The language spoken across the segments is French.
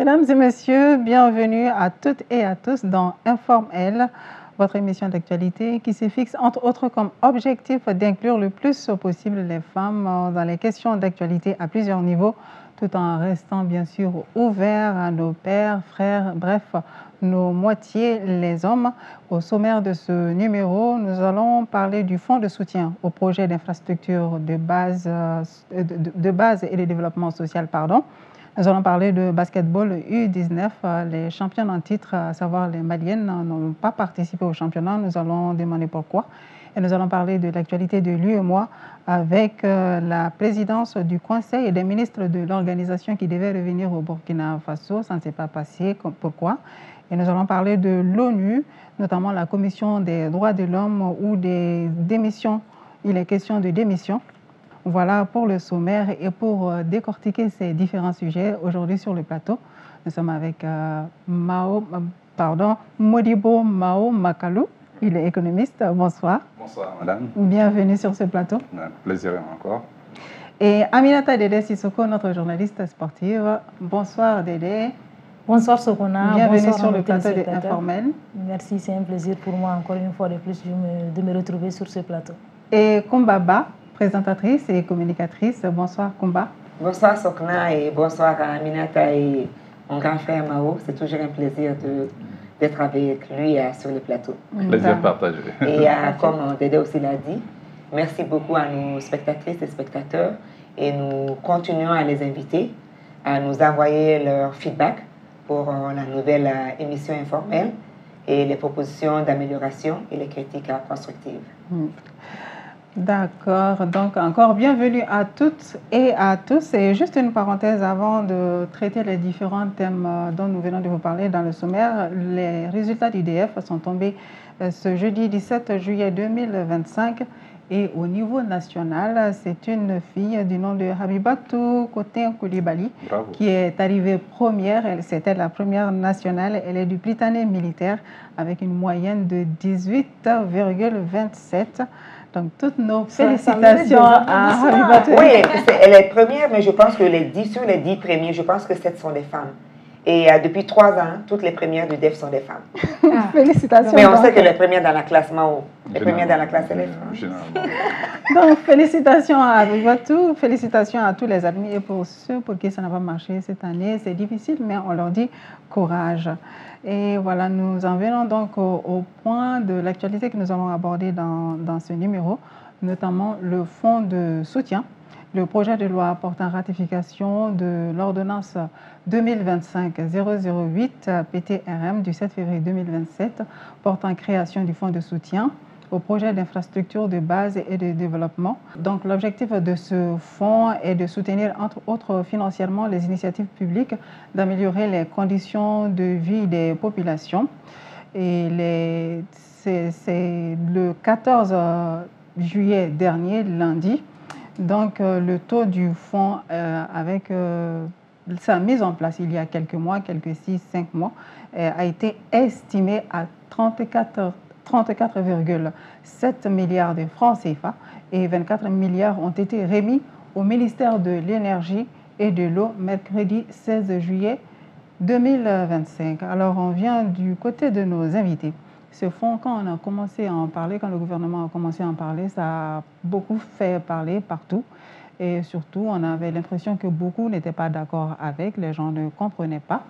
Mesdames et messieurs, bienvenue à toutes et à tous dans Informel, votre émission d'actualité qui se fixe entre autres comme objectif d'inclure le plus possible les femmes dans les questions d'actualité à plusieurs niveaux, tout en restant bien sûr ouvert à nos pères, frères, bref, nos moitiés, les hommes. Au sommaire de ce numéro, nous allons parler du fonds de soutien aux projets d'infrastructure de base et de développement social, pardon. Nous allons parler de basketball U19. Les championnes en titre, à savoir les Maliennes, n'ont pas participé au championnat. Nous allons demander pourquoi. Et nous allons parler de l'actualité de l'UEMOA avec la présidence du Conseil et des ministres de l'organisation qui devait revenir au Burkina Faso. Ça ne s'est pas passé. Pourquoi? Et nous allons parler de l'ONU, notamment la Commission des droits de l'homme ou des démissions. Il est question de démission. Voilà pour le sommaire et pour décortiquer ces différents sujets aujourd'hui sur le plateau. Nous sommes avec Modibo Mao Makalou. Il est économiste. Bonsoir. Bonsoir, madame. Bienvenue sur ce plateau. Plaisir encore. Et Aminata Dédé Sissoko, notre journaliste sportive. Bonsoir Dédé. Bonsoir Sokona. Bienvenue bonsoir sur le plateau de Informel. Merci, c'est un plaisir pour moi encore une fois de plus de me retrouver sur ce plateau. Et Kumbaba, présentatrice et communicatrice. Bonsoir Kumba. Bonsoir Sokna et bonsoir à Aminata et mon grand frère Mao. C'est toujours un plaisir d'être avec lui sur le plateau. Plaisir partagé. Et comme Dédé aussi l'a dit, merci beaucoup à nos spectatrices et spectateurs et nous continuons à les inviter à nous envoyer leur feedback pour la nouvelle émission informelle et les propositions d'amélioration et les critiques constructives. D'accord, donc encore bienvenue à toutes et à tous. Et juste une parenthèse avant de traiter les différents thèmes dont nous venons de vous parler dans le sommaire. Les résultats du DF sont tombés ce jeudi 17 juillet 2025 et au niveau national, c'est une fille du nom de Habibatou Kotin Koulibaly qui est arrivée première. C'était la première nationale. Elle est du Britannique militaire avec une moyenne de 18,27. Donc, toutes nos félicitations à Habibatou. Oui, elle est première, mais je pense que sur les 10 premiers, je pense que 7 sont des femmes. Et depuis 3 ans, toutes les premières du DEF sont des femmes. Félicitations. Mais on sait que les premières dans la classe Mao, les premières dans la classe, c'est les femmes. Donc, félicitations à Habibatou, félicitations à tous les amis et pour ceux pour qui ça n'a pas marché cette année. C'est difficile, mais on leur dit courage. Et voilà, nous en venons donc au point de l'actualité que nous allons aborder dans ce numéro, notamment le fonds de soutien. Le projet de loi portant ratification de l'ordonnance 2025-008 PTRM du 7 février 2027 portant création du fonds de soutien au projet d'infrastructure de base et de développement. Donc l'objectif de ce fonds est de soutenir entre autres financièrement les initiatives publiques, d'améliorer les conditions de vie des populations. Et c'est le 14 juillet dernier, lundi, donc le taux du fonds avec sa mise en place il y a quelques mois, quelques 6-5 mois, a été estimé à 34,7 milliards de francs CFA et 24 milliards ont été remis au ministère de l'Énergie et de l'Eau mercredi 16 juillet 2025. Alors on vient du côté de nos invités. Ce fonds, quand on a commencé à en parler, quand le gouvernement a commencé à en parler, ça a beaucoup fait parler partout. Et surtout, on avait l'impression que beaucoup n'étaient pas d'accord avec, les gens ne comprenaient pas.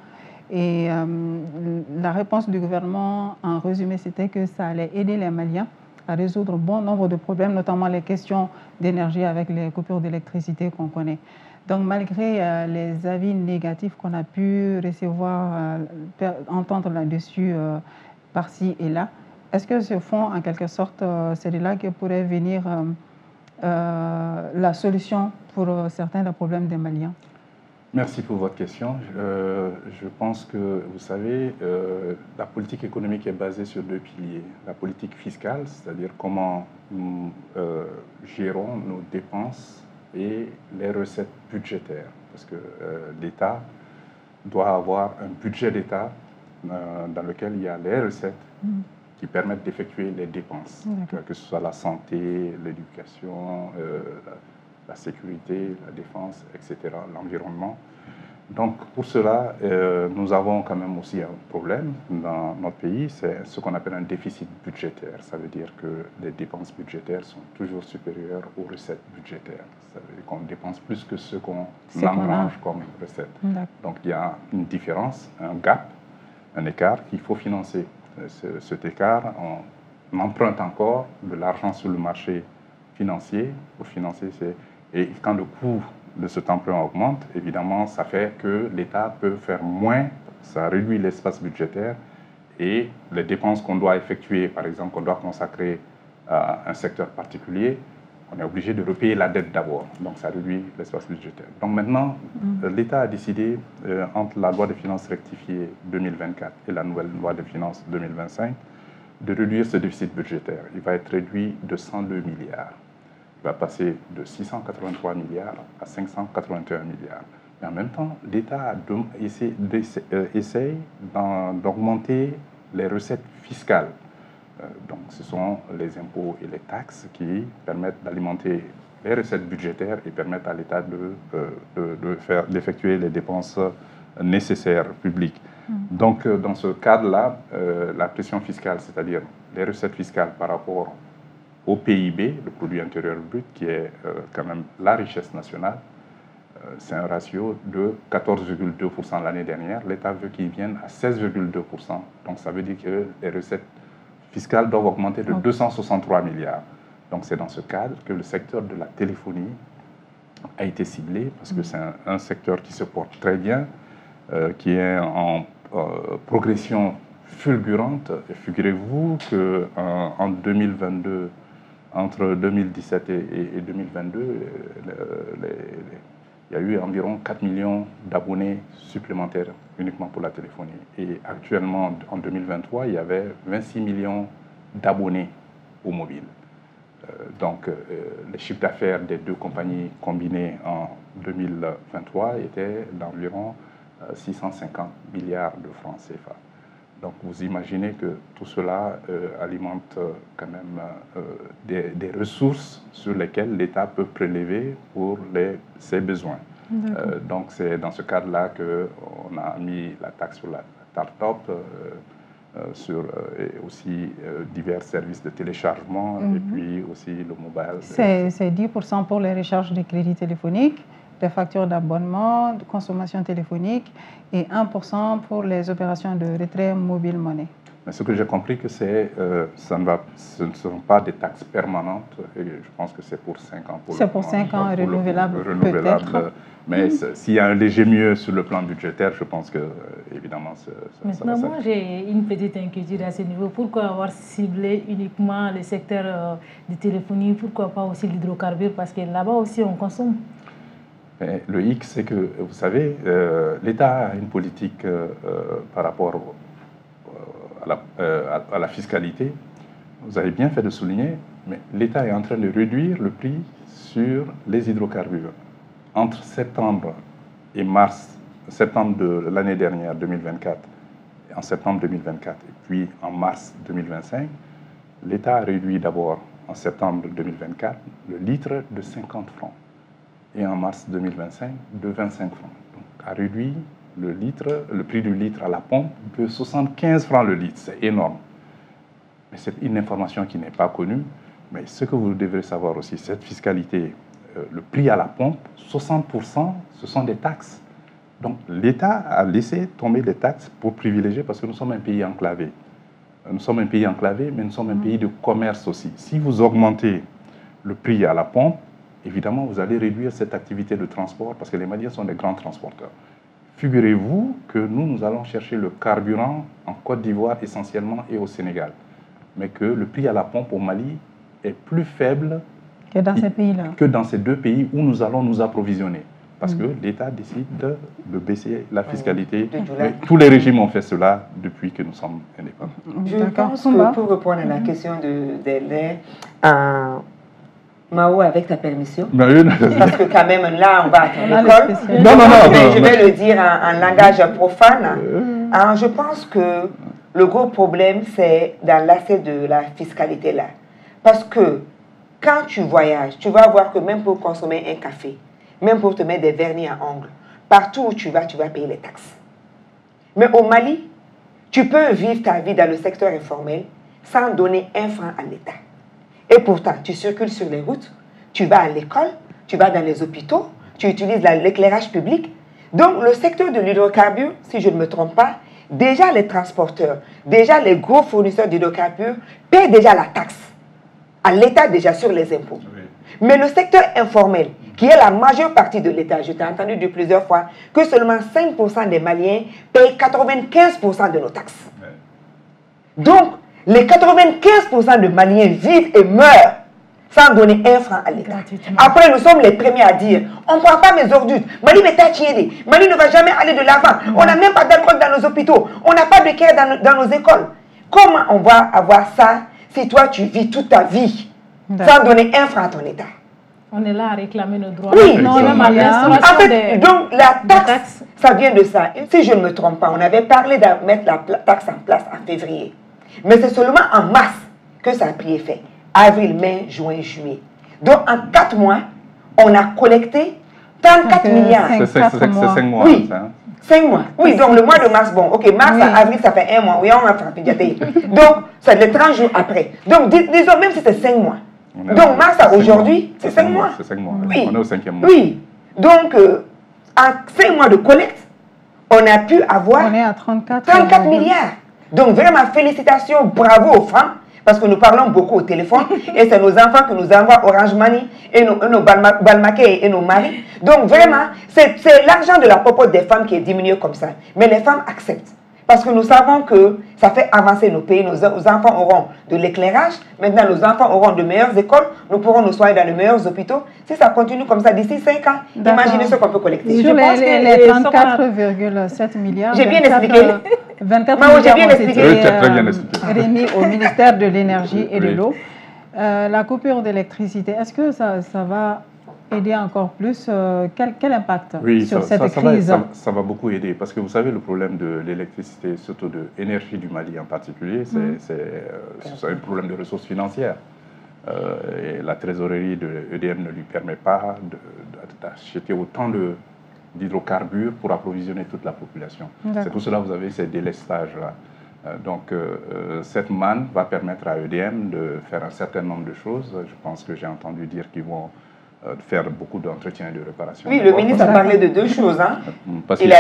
Et la réponse du gouvernement, en résumé, c'était que ça allait aider les Maliens à résoudre bon nombre de problèmes, notamment les questions d'énergie avec les coupures d'électricité qu'on connaît. Donc, malgré les avis négatifs qu'on a pu recevoir, entendre là-dessus, par-ci et là. Est-ce que ce fonds, en quelque sorte, c'est de là que pourrait venir la solution pour certains des problèmes des Maliens? Merci pour votre question. Je pense que, vous savez, la politique économique est basée sur 2 piliers. La politique fiscale, c'est-à-dire comment nous gérons nos dépenses et les recettes budgétaires. Parce que l'État doit avoir un budget d'État dans lequel il y a les recettes qui permettent d'effectuer les dépenses, que ce soit la santé, l'éducation, la sécurité, la défense, etc., l'environnement. Donc, pour cela, nous avons quand même aussi un problème dans notre pays, c'est ce qu'on appelle un déficit budgétaire. Ça veut dire que les dépenses budgétaires sont toujours supérieures aux recettes budgétaires. Ça veut dire qu'on dépense plus que ce qu'on engrange comme recettes. Donc, il y a une différence, un gap, un écart qu'il faut financer. Cet écart, on emprunte encore de l'argent sur le marché financier pour financer et quand le coût de cet emprunt augmente, évidemment, ça fait que l'État peut faire moins, ça réduit l'espace budgétaire et les dépenses qu'on doit effectuer, par exemple, qu'on doit consacrer à un secteur particulier, on est obligé de repayer la dette d'abord. Donc, ça réduit l'espace budgétaire. Donc, maintenant, l'État a décidé, entre la loi de finances rectifiée 2024 et la nouvelle loi de finances 2025, de réduire ce déficit budgétaire. Il va être réduit de 102 milliards. Il va passer de 683 milliards à 581 milliards. Mais en même temps, l'État essaye d'augmenter les recettes fiscales. Donc, ce sont les impôts et les taxes qui permettent d'alimenter les recettes budgétaires et permettent à l'État d'effectuer les dépenses nécessaires publiques. Donc, dans ce cadre-là, la pression fiscale, c'est-à-dire les recettes fiscales par rapport au PIB, le produit intérieur brut, qui est quand même la richesse nationale, c'est un ratio de 14,2% l'année dernière. L'État veut qu'il vienne à 16,2%. Donc, ça veut dire que les recettes fiscales doivent augmenter de 263 milliards. Donc, c'est dans ce cadre que le secteur de la téléphonie a été ciblé, parce que c'est un secteur qui se porte très bien, qui est en progression fulgurante. Figurez-vous qu'en 2022, entre 2017 et 2022, il y a eu environ 4 millions d'abonnés supplémentaires uniquement pour la téléphonie. Et actuellement, en 2023, il y avait 26 millions d'abonnés au mobile. Donc, le chiffre d'affaires des deux compagnies combinées en 2023 était d'environ 650 milliards de francs CFA. Donc, vous imaginez que tout cela alimente quand même des ressources sur lesquelles l'État peut prélever pour ses besoins. Donc, c'est dans ce cadre-là qu'on a mis la taxe sur la start-up, et aussi divers services de téléchargement, et puis aussi le mobile. C'est 10% pour les recharges de crédits téléphoniques, des factures d'abonnement, de consommation téléphonique, et 1% pour les opérations de retrait mobile monnaie. Mais ce que j'ai compris, que ce ne seront pas des taxes permanentes, et je pense que c'est pour 5 ans. C'est pour 5 ans, renouvelable peut-être. Mais s'il y a un léger mieux sur le plan budgétaire, je pense que, évidemment, maintenant, moi, j'ai une petite inquiétude à ce niveau. Pourquoi avoir ciblé uniquement le secteur de téléphonie? Pourquoi pas aussi l'hydrocarbure? Parce que là-bas aussi, on consomme. Mais le hic, c'est que, vous savez, l'État a une politique par rapport à la fiscalité. Vous avez bien fait de souligner, mais l'État est en train de réduire le prix sur les hydrocarbures. Entre septembre et mars, septembre de l'année dernière, 2024, en septembre 2024, et puis en mars 2025, l'État a réduit d'abord, en septembre 2024, le litre de 50 francs. Et en mars 2025, de 25 francs. Donc, a réduit le prix du litre à la pompe de 75 francs le litre. C'est énorme. Mais c'est une information qui n'est pas connue. Mais ce que vous devrez savoir aussi, cette fiscalité, le prix à la pompe, 60%, ce sont des taxes. Donc l'État a laissé tomber les taxes pour privilégier, parce que nous sommes un pays enclavé. Nous sommes un pays enclavé, mais nous sommes un pays de commerce aussi. Si vous augmentez le prix à la pompe, évidemment, vous allez réduire cette activité de transport, parce que les Maliens sont des grands transporteurs. Figurez-vous que nous allons chercher le carburant en Côte d'Ivoire essentiellement et au Sénégal, mais que le prix à la pompe au Mali est plus faible que dans ces pays-là, que dans ces deux pays où nous allons nous approvisionner. Parce que l'État décide de baisser la fiscalité. Mais tous les régimes ont fait cela depuis que nous sommes indépendants. Je pense que pour répondre à la question de Mao, avec ta permission, parce que quand même là, on va à l'école. Non. Je vais le dire en langage profane. Je pense que le gros problème, c'est dans l'aspect de la fiscalité là. Parce que quand tu voyages, tu vas voir que même pour consommer un café, même pour te mettre des vernis à ongles, partout où tu vas payer les taxes. Mais au Mali, tu peux vivre ta vie dans le secteur informel sans donner un franc à l'État. Et pourtant, tu circules sur les routes, tu vas à l'école, tu vas dans les hôpitaux, tu utilises l'éclairage public. Donc, le secteur de l'hydrocarbure, si je ne me trompe pas, déjà les transporteurs, déjà les gros fournisseurs d'hydrocarbures paient déjà la taxe à l'État déjà sur les impôts. Oui. Mais le secteur informel, qui est la majeure partie de l'État, je t'ai entendu dire plusieurs fois que seulement 5% des Maliens payent 95% de nos taxes. Oui. Donc, les 95% de Maliens vivent et meurent sans donner un franc à l'État. Après, nous sommes les premiers à dire, on ne prend pas mes ordures. Mali Mali ne va jamais aller de l'avant. On n'a même pas d'alcool dans nos hôpitaux. On n'a pas de care dans nos écoles. Comment on va avoir ça si toi, tu vis toute ta vie sans donner un franc à ton État? On est là à réclamer nos droits. Oui, non, même à l'instauration donc la taxe, ça vient de ça. Si je ne me trompe pas, on avait parlé de mettre la taxe en place en février. Mais c'est seulement en mars que ça a pris effet. Avril, mai, juin, juillet. Donc, en 4 mois, on a collecté 34 milliards. C'est 5 mois. Oui, ça. 5 mois. Oui, donc le mois de mars, bon, ok, mars à avril, ça fait 1 mois. Oui, on a frappé. Donc, c'est les 30 jours après. Donc, disons, même si c'est 5 mois. Donc, mars à aujourd'hui, c'est 5 mois. C'est 5 mois. Oui. On est au 5e mois. Oui. Donc, en 5 mois de collecte, on a pu avoir on est à 34 milliards. Donc, vraiment, félicitations, bravo aux femmes. Parce que nous parlons beaucoup au téléphone et c'est nos enfants qui nous envoient Orange Money et nos balmaquets et nos maris. Donc vraiment, c'est l'argent de la popote des femmes qui est diminué comme ça. Mais les femmes acceptent. Parce que nous savons que ça fait avancer nos pays. Nos enfants auront de l'éclairage. Maintenant, nos enfants auront de meilleures écoles. Nous pourrons nous soigner dans de meilleurs hôpitaux. Si ça continue comme ça d'ici 5 ans, imaginez ce qu'on peut collecter. Sur les 34,7 milliards, j'ai bien expliqué. 24 milliards j'ai bien expliqué. Remis au ministère de l'Énergie et de l'Eau. La coupure d'électricité, est-ce que ça va aider encore plus? Quel impact sur cette crise? Ça va beaucoup aider parce que vous savez, le problème de l'électricité, surtout de l'énergie du Mali en particulier, c'est un problème de ressources financières. Et la trésorerie de EDM ne lui permet pas d'acheter autant d'hydrocarbures pour approvisionner toute la population. C'est pour cela que vous avez ces délestages-là. Donc, cette manne va permettre à EDM de faire un certain nombre de choses. Je pense que j'ai entendu dire qu'ils vont faire beaucoup d'entretien et de réparation. Oui, le ministre a parlé de 2 choses. Hein. Il y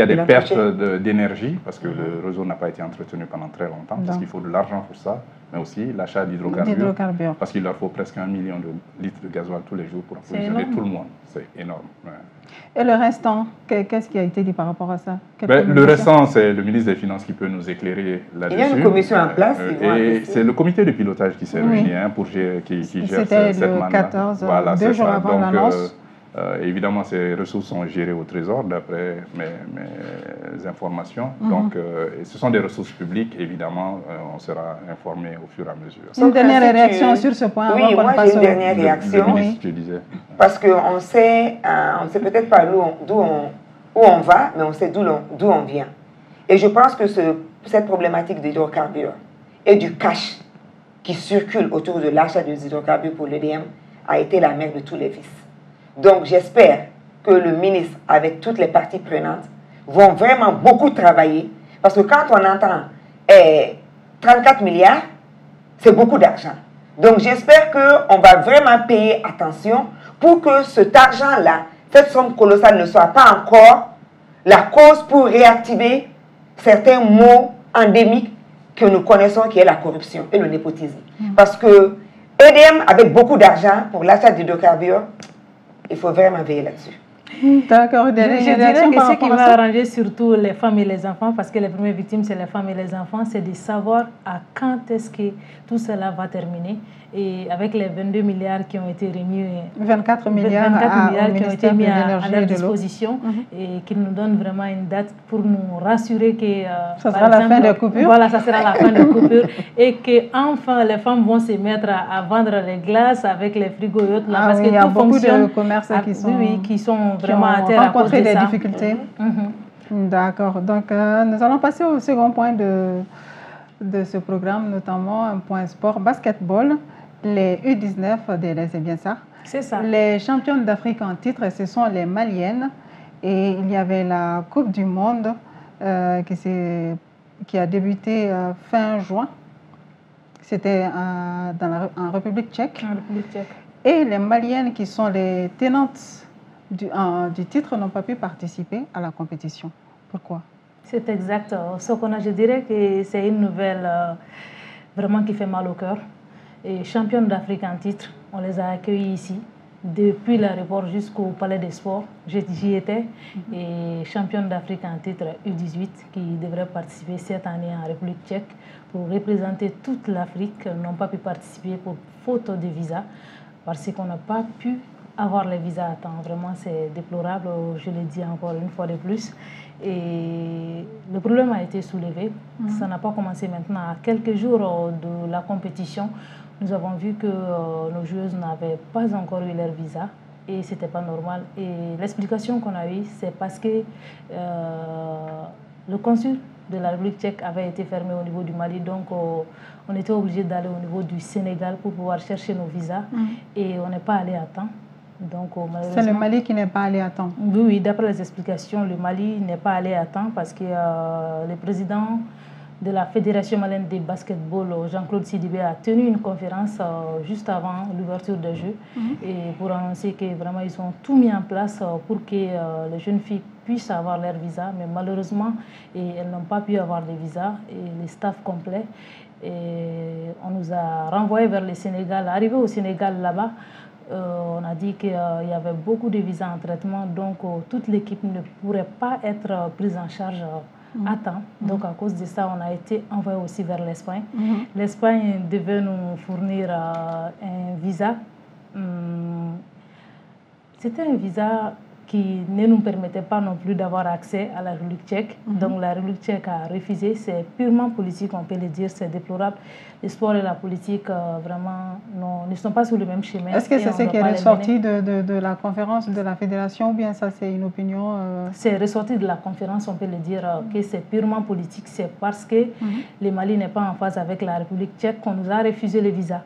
a des pertes d'énergie, parce que le réseau n'a pas été entretenu pendant très longtemps, parce qu'il faut de l'argent pour ça, mais aussi l'achat d'hydrocarbures, parce qu'il leur faut presque 1 million de litres de gasoil tous les jours pour approvisionner tout le monde. C'est énorme. Ouais. Et le restant, qu'est-ce qui a été dit par rapport à ça? Le restant, c'est le ministre des Finances qui peut nous éclairer là-dessus. Il y a une commission en place. Et c'est le comité de pilotage qui s'est réuni qui gère cette manne. C'était le 14, voilà, 2 jours avant l'annonce. Évidemment, ces ressources sont gérées au Trésor, d'après mes informations. Donc, ce sont des ressources publiques, évidemment, on sera informé au fur et à mesure. Une dernière réaction sur ce point? Oui, moi j'ai une dernière réaction. Le ministre, je disais. Parce qu'on ne sait peut-être pas où on va, mais on sait d'où on vient. Et je pense que cette problématique d'hydrocarbures et du cash qui circule autour de l'achat des hydrocarbures pour l'EDM a été la mère de tous les vices. Donc, j'espère que le ministre, avec toutes les parties prenantes, vont vraiment beaucoup travailler. Parce que quand on entend 34 milliards, c'est beaucoup d'argent. Donc, j'espère qu'on va vraiment payer attention pour que cet argent-là, cette somme colossale ne soit pas encore la cause pour réactiver certains maux endémiques que nous connaissons, qui est la corruption et le népotisme. Parce que EDM, avec beaucoup d'argent pour l'achat d'hydrocarbures, il faut vraiment veiller là-dessus. D'accord. Je dirais que ce qui va arranger surtout les femmes et les enfants, parce que les premières victimes, c'est les femmes et les enfants, c'est de savoir à quand est-ce que tout cela va terminer. Et avec les 22 milliards qui ont été remis, 24 milliards qui ont été mis à leur disposition et qui nous donnent vraiment une date pour nous rassurer que ça sera la fin des coupures. Voilà, ça sera la fin des coupures et que enfin les femmes vont se mettre à vendre les glaces avec les frigos et autres là, parce que il y a tout beaucoup fonctionne de commerces qui sont vraiment à terre à cause de des ça. difficultés. D'accord. Donc nous allons passer au second point de ce programme, notamment un point sport, basketball. les U19 c'est bien ça? C'est ça. Les championnes d'Afrique en titre, ce sont les Maliennes. Et il y avait la Coupe du Monde qui a débuté fin juin. C'était en République tchèque. En République tchèque. Et les Maliennes qui sont les tenantes du titre n'ont pas pu participer à la compétition. Pourquoi? C'est exact. Je dirais que c'est une nouvelle vraiment qui fait mal au cœur. Et championnes d'Afrique en titre, on les a accueillis ici. Depuis l'aéroport jusqu'au Palais des Sports, j'y étais. Et championne d'Afrique en titre U18 qui devrait participer cette année en République tchèque pour représenter toute l'Afrique, n'ont pas pu participer pour faute de visa parce qu'on n'a pas pu avoir les visas à temps. Vraiment, c'est déplorable, je le dis encore une fois de plus. Et le problème a été soulevé. Ça n'a pas commencé maintenant. À quelques jours de la compétition, nous avons vu que nos joueuses n'avaient pas encore eu leur visa et ce n'était pas normal. Et l'explication qu'on a eue, c'est parce que le consul de la République tchèque avait été fermé au niveau du Mali. Donc, on était obligé d'aller au niveau du Sénégal pour pouvoir chercher nos visas et on n'est pas allé à temps. C'est le Mali qui n'est pas allé à temps. Oui, d'après les explications, le Mali n'est pas allé à temps parce que le président de la Fédération malienne de basketball, Jean-Claude Sidibé, a tenu une conférence juste avant l'ouverture des Jeux et pour annoncer que vraiment ils ont tout mis en place pour que les jeunes filles puissent avoir leur visa, mais malheureusement elles n'ont pas pu avoir de visa et les staffs complets. Et on nous a renvoyés vers le Sénégal. Arrivé au Sénégal là-bas, on a dit qu'il y avait beaucoup de visas en traitement, donc toute l'équipe ne pourrait pas être prise en charge à temps. Donc à cause de ça, on a été envoyé aussi vers l'Espagne. L'Espagne devait nous fournir un visa. C'était un visa qui ne nous permettait pas non plus d'avoir accès à la République tchèque. Donc la République tchèque a refusé. C'est purement politique, on peut le dire, c'est déplorable. Le sport et la politique, vraiment, ne sont pas sur le même chemin. Est-ce que c'est ce qui est ressorti de la conférence de la fédération ou bien ça c'est une opinion C'est ressorti de la conférence, on peut le dire, que c'est purement politique. C'est parce que le Mali n'est pas en phase avec la République tchèque qu'on nous a refusé le visa.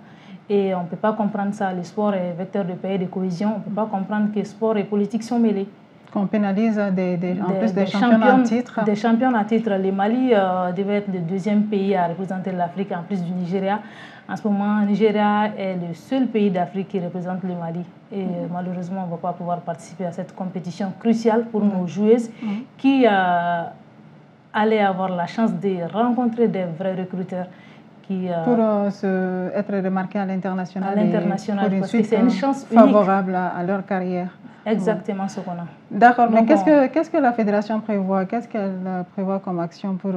Et on ne peut pas comprendre ça. Le sport est vecteur de paix et de cohésion. On ne peut pas comprendre que sport et politique sont mêlés. Qu'on pénalise en plus des champions en titre. Des champions en titre. Le Mali devait être le deuxième pays à représenter l'Afrique en plus du Nigeria. En ce moment, le Nigeria est le seul pays d'Afrique qui représente le Mali. Et malheureusement, on ne va pas pouvoir participer à cette compétition cruciale pour nos joueuses qui allaient avoir la chance de rencontrer des vrais recruteurs. Pour être remarqués à l'international. À l'international, parce que c'est une chance favorable à leur carrière. Exactement ce qu'on a. D'accord, mais qu'est-ce que la fédération prévoit? Qu'est-ce qu'elle prévoit comme action pour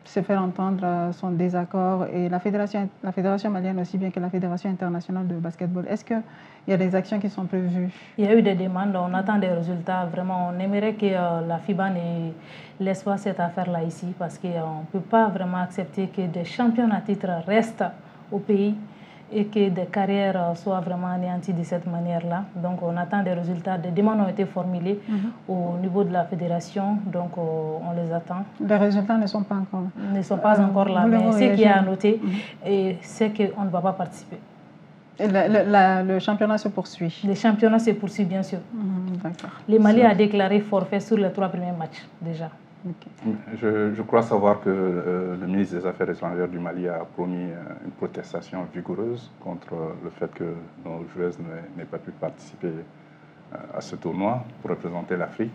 se faire entendre son désaccord? Et la fédération malienne aussi bien que la fédération internationale de basketball, est-ce qu'il y a des actions qui sont prévues? Il y a eu des demandes, on attend des résultats. Vraiment, on aimerait que la FIBA ne laisse pas cette affaire-là ici parce qu'on ne peut pas vraiment accepter que des champions à titre restent au pays et que des carrières soient vraiment anéanties de cette manière-là. Donc, on attend des résultats. Des demandes ont été formulées au niveau de la fédération, donc on les attend. Les résultats ne sont pas encore là. Ne sont pas encore là, mais ce qui est à noter, c'est qu'on ne va pas participer. Et le championnat se poursuit? Le championnat se poursuit, bien sûr. Le Mali a déclaré forfait sur les 3 premiers matchs, déjà. Okay. Je crois savoir que le ministre des Affaires étrangères du Mali a promis une protestation vigoureuse contre le fait que nos joueuses n'aient pas pu participer à ce tournoi pour représenter l'Afrique.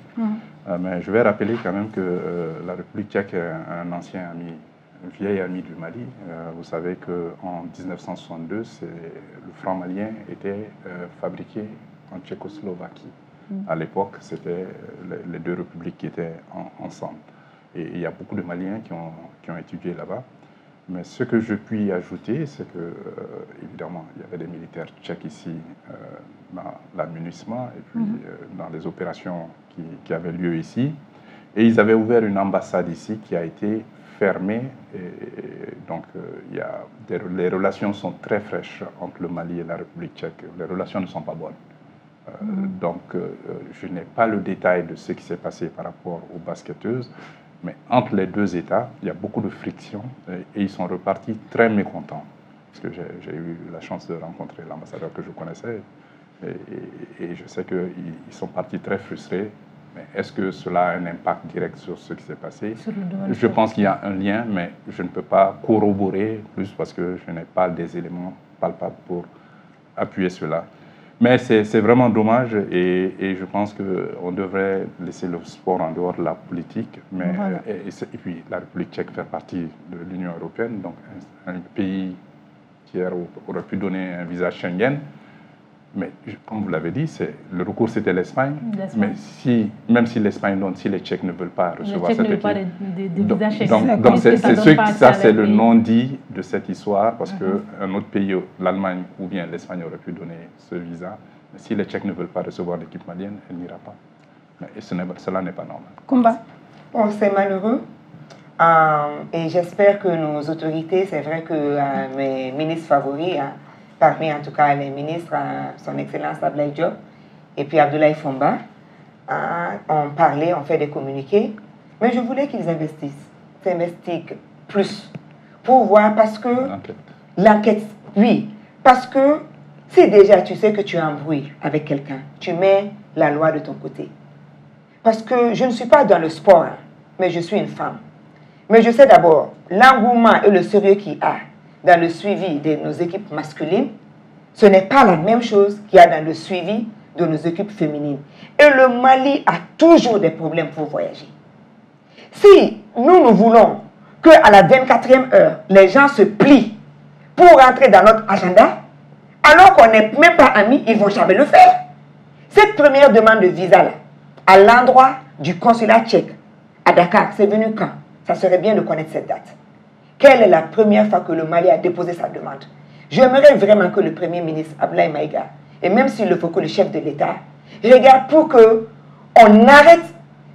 Mais je vais rappeler quand même que la République tchèque est un ancien ami, un vieil ami du Mali. Vous savez qu'en 1962, le franc malien était fabriqué en Tchécoslovaquie. À l'époque, c'était les deux républiques qui étaient ensemble. Et il y a beaucoup de Maliens qui ont étudié là-bas. Mais ce que je puis ajouter, c'est que, évidemment, il y avait des militaires tchèques ici dans la MINUSMA et puis dans les opérations qui avaient lieu ici. Et ils avaient ouvert une ambassade ici qui a été fermée. Et donc, les relations sont très fraîches entre le Mali et la République tchèque. Les relations ne sont pas bonnes. Donc, je n'ai pas le détail de ce qui s'est passé par rapport aux basketteuses, mais entre les deux États, il y a beaucoup de friction et ils sont repartis très mécontents. parce que j'ai eu la chance de rencontrer l'ambassadeur que je connaissais, et je sais qu'ils sont partis très frustrés. Mais est-ce que cela a un impact direct sur ce qui s'est passé? Je pense qu'il y a un lien, mais je ne peux pas corroborer plus parce que je n'ai pas des éléments palpables pour appuyer cela. Mais c'est vraiment dommage et je pense qu'on devrait laisser le sport en dehors de la politique. Mais, voilà. Et puis la République tchèque fait partie de l'Union européenne, donc un pays tiers aurait pu donner un visa Schengen. Mais comme vous l'avez dit, le recours c'était l'Espagne. Mais même si l'Espagne donne, si les Tchèques ne veulent pas recevoir cette équipe. Donc c'est le non-dit de cette histoire, parce qu'un autre pays, l'Allemagne ou bien l'Espagne aurait pu donner ce visa. Mais si les Tchèques ne veulent pas recevoir l'équipe malienne, elle n'ira pas. Et cela n'est pas normal. Combat. Bon, c'est malheureux. Et j'espère que nos autorités, c'est vrai que mes ministres favoris, parmi en tout cas les ministres, son Excellence Abdoulaye Diop et puis Abdoulaye Fomba, ont parlé, ont fait des communiqués, mais je voulais qu'ils s'investiguent plus pour voir, parce que l'enquête, oui, parce que si déjà tu sais que tu es en bruit avec quelqu'un, tu mets la loi de ton côté. Parce que je ne suis pas dans le sport, mais je suis une femme. Mais je sais d'abord l'engouement et le sérieux qu'il y a dans le suivi de nos équipes masculines, ce n'est pas la même chose qu'il y a dans le suivi de nos équipes féminines. Et le Mali a toujours des problèmes pour voyager. Si nous voulons qu'à la 24e heure, les gens se plient pour rentrer dans notre agenda, alors qu'on n'est même pas amis, ils ne vont jamais le faire. Cette première demande de visa là, à l'endroit du consulat tchèque à Dakar, c'est venu quand? Ça serait bien de connaître cette date. Quelle est la première fois que le Mali a déposé sa demande? J'aimerais vraiment que le Premier ministre Abdoulaye Maïga, et même s'il le faut que le chef de l'État, regarde pour qu'on arrête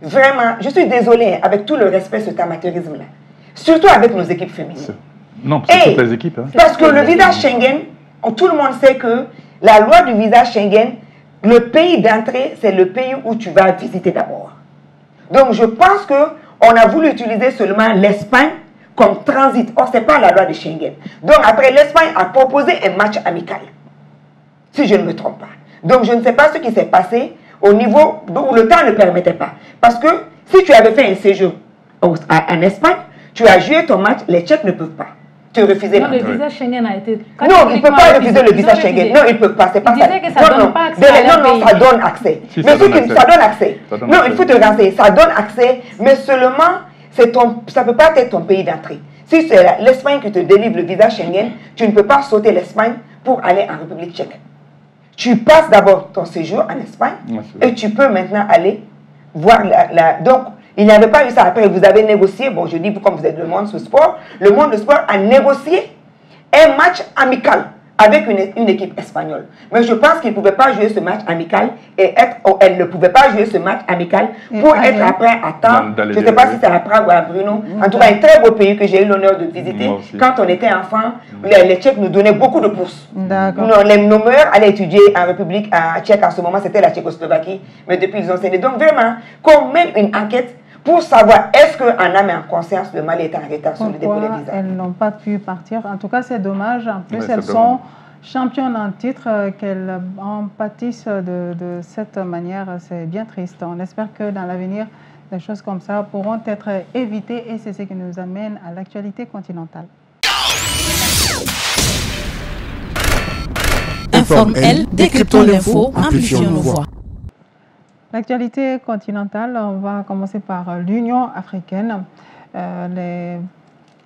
vraiment, je suis désolée, avec tout le respect, cet amateurisme-là, surtout avec nos équipes féminines. Non, c'est toutes les équipes. Hein. Parce que le visa Schengen, tout le monde sait que la loi du visa Schengen, le pays d'entrée, c'est le pays où tu vas visiter d'abord. Donc je pense qu'on a voulu utiliser seulement l'Espagne comme transit. Or, ce n'est pas la loi de Schengen. Donc, après, l'Espagne a proposé un match amical. Si je ne me trompe pas. Donc, je ne sais pas ce qui s'est passé au niveau où le temps ne permettait pas. Parce que si tu avais fait un séjour en Espagne, tu as joué ton match, les Tchèques ne peuvent pas te refuser. Non, le visa Schengen a été... Non, ils ne peuvent pas refuser le visa Schengen. Non, ils ne peuvent pas. C'est pas ça. Que ça donne pas accès non, ça donne accès. Si, mais ça donne accès. Non, il faut te renseigner. Ça donne accès, mais seulement... ça ne peut pas être ton pays d'entrée. Si c'est l'Espagne qui te délivre le visa Schengen, tu ne peux pas sauter l'Espagne pour aller en République tchèque. Tu passes d'abord ton séjour en Espagne et tu peux maintenant aller voir Donc, il n'y avait pas eu ça. Après, vous avez négocié, bon, je dis, comme vous êtes le monde du sport a négocié un match amical avec une équipe espagnole. Mais je pense qu'il ne pouvait pas jouer ce match amical elle ne pouvait pas jouer ce match amical pour être après à temps. Je ne sais pas si c'est à Prague ou à Brno. En tout cas, un très beau pays que j'ai eu l'honneur de visiter. Quand on était enfant, les Tchèques nous donnaient beaucoup de bourses. Nos meilleurs allaient étudier en République tchèque. En ce moment, c'était la Tchécoslovaquie. Mais depuis, ils ont cédé. Donc vraiment, qu'on mène une enquête pour savoir est-ce qu'en âme et en conscience, le Mali est en retard sur le dépôt des visas. Elles n'ont pas pu partir. En tout cas, c'est dommage. En plus, elles sont championnes en titre, qu'elles en pâtissent de cette manière. C'est bien triste. On espère que dans l'avenir, des choses comme ça pourront être évitées et c'est ce qui nous amène à l'actualité continentale. Inform-elle, décryptons l'info, amplifions nos voix. L'actualité continentale, on va commencer par l'Union africaine. Les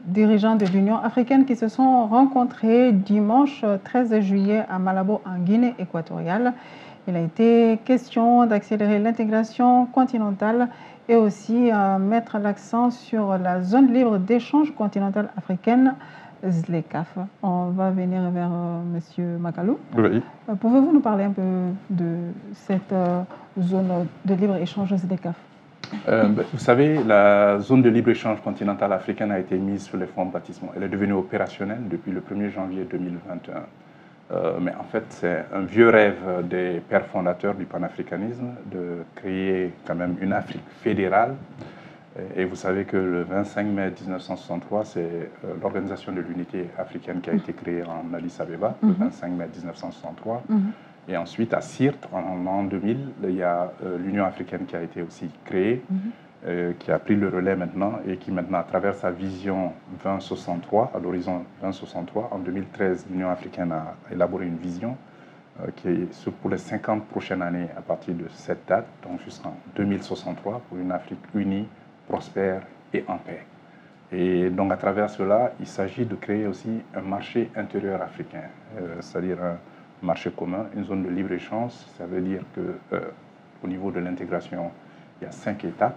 dirigeants de l'Union africaine qui se sont rencontrés dimanche 13 juillet à Malabo, en Guinée équatoriale. Il a été question d'accélérer l'intégration continentale et aussi mettre l'accent sur la zone libre d'échange continentale africaine, ZLECAf. On va venir vers M. Makalou. Oui. Pouvez-vous nous parler un peu de cette zone de libre-échange ZLECAf? Vous savez, la zone de libre-échange continentale africaine a été mise sur les fonds de bâtiment. Elle est devenue opérationnelle depuis le 1er janvier 2021. Mais en fait, c'est un vieux rêve des pères fondateurs du panafricanisme de créer quand même une Afrique fédérale Et vous savez que le 25 mai 1963, c'est l'Organisation de l'Unité africaine qui a été créée en Addis Abeba, le 25 mai 1963. Et ensuite, à Sirte, en l'an 2000, il y a l'Union africaine qui a été aussi créée, qui a pris le relais maintenant et qui maintenant, à travers sa vision 2063, à l'horizon 2063, en 2013, l'Union africaine a élaboré une vision qui est pour les 50 prochaines années à partir de cette date, donc jusqu'en 2063, pour une Afrique unie, prospère et en paix. Et donc à travers cela, il s'agit de créer aussi un marché intérieur africain, c'est-à-dire un marché commun, une zone de libre-échange. Ça veut dire qu'au niveau de l'intégration, il y a 5 étapes.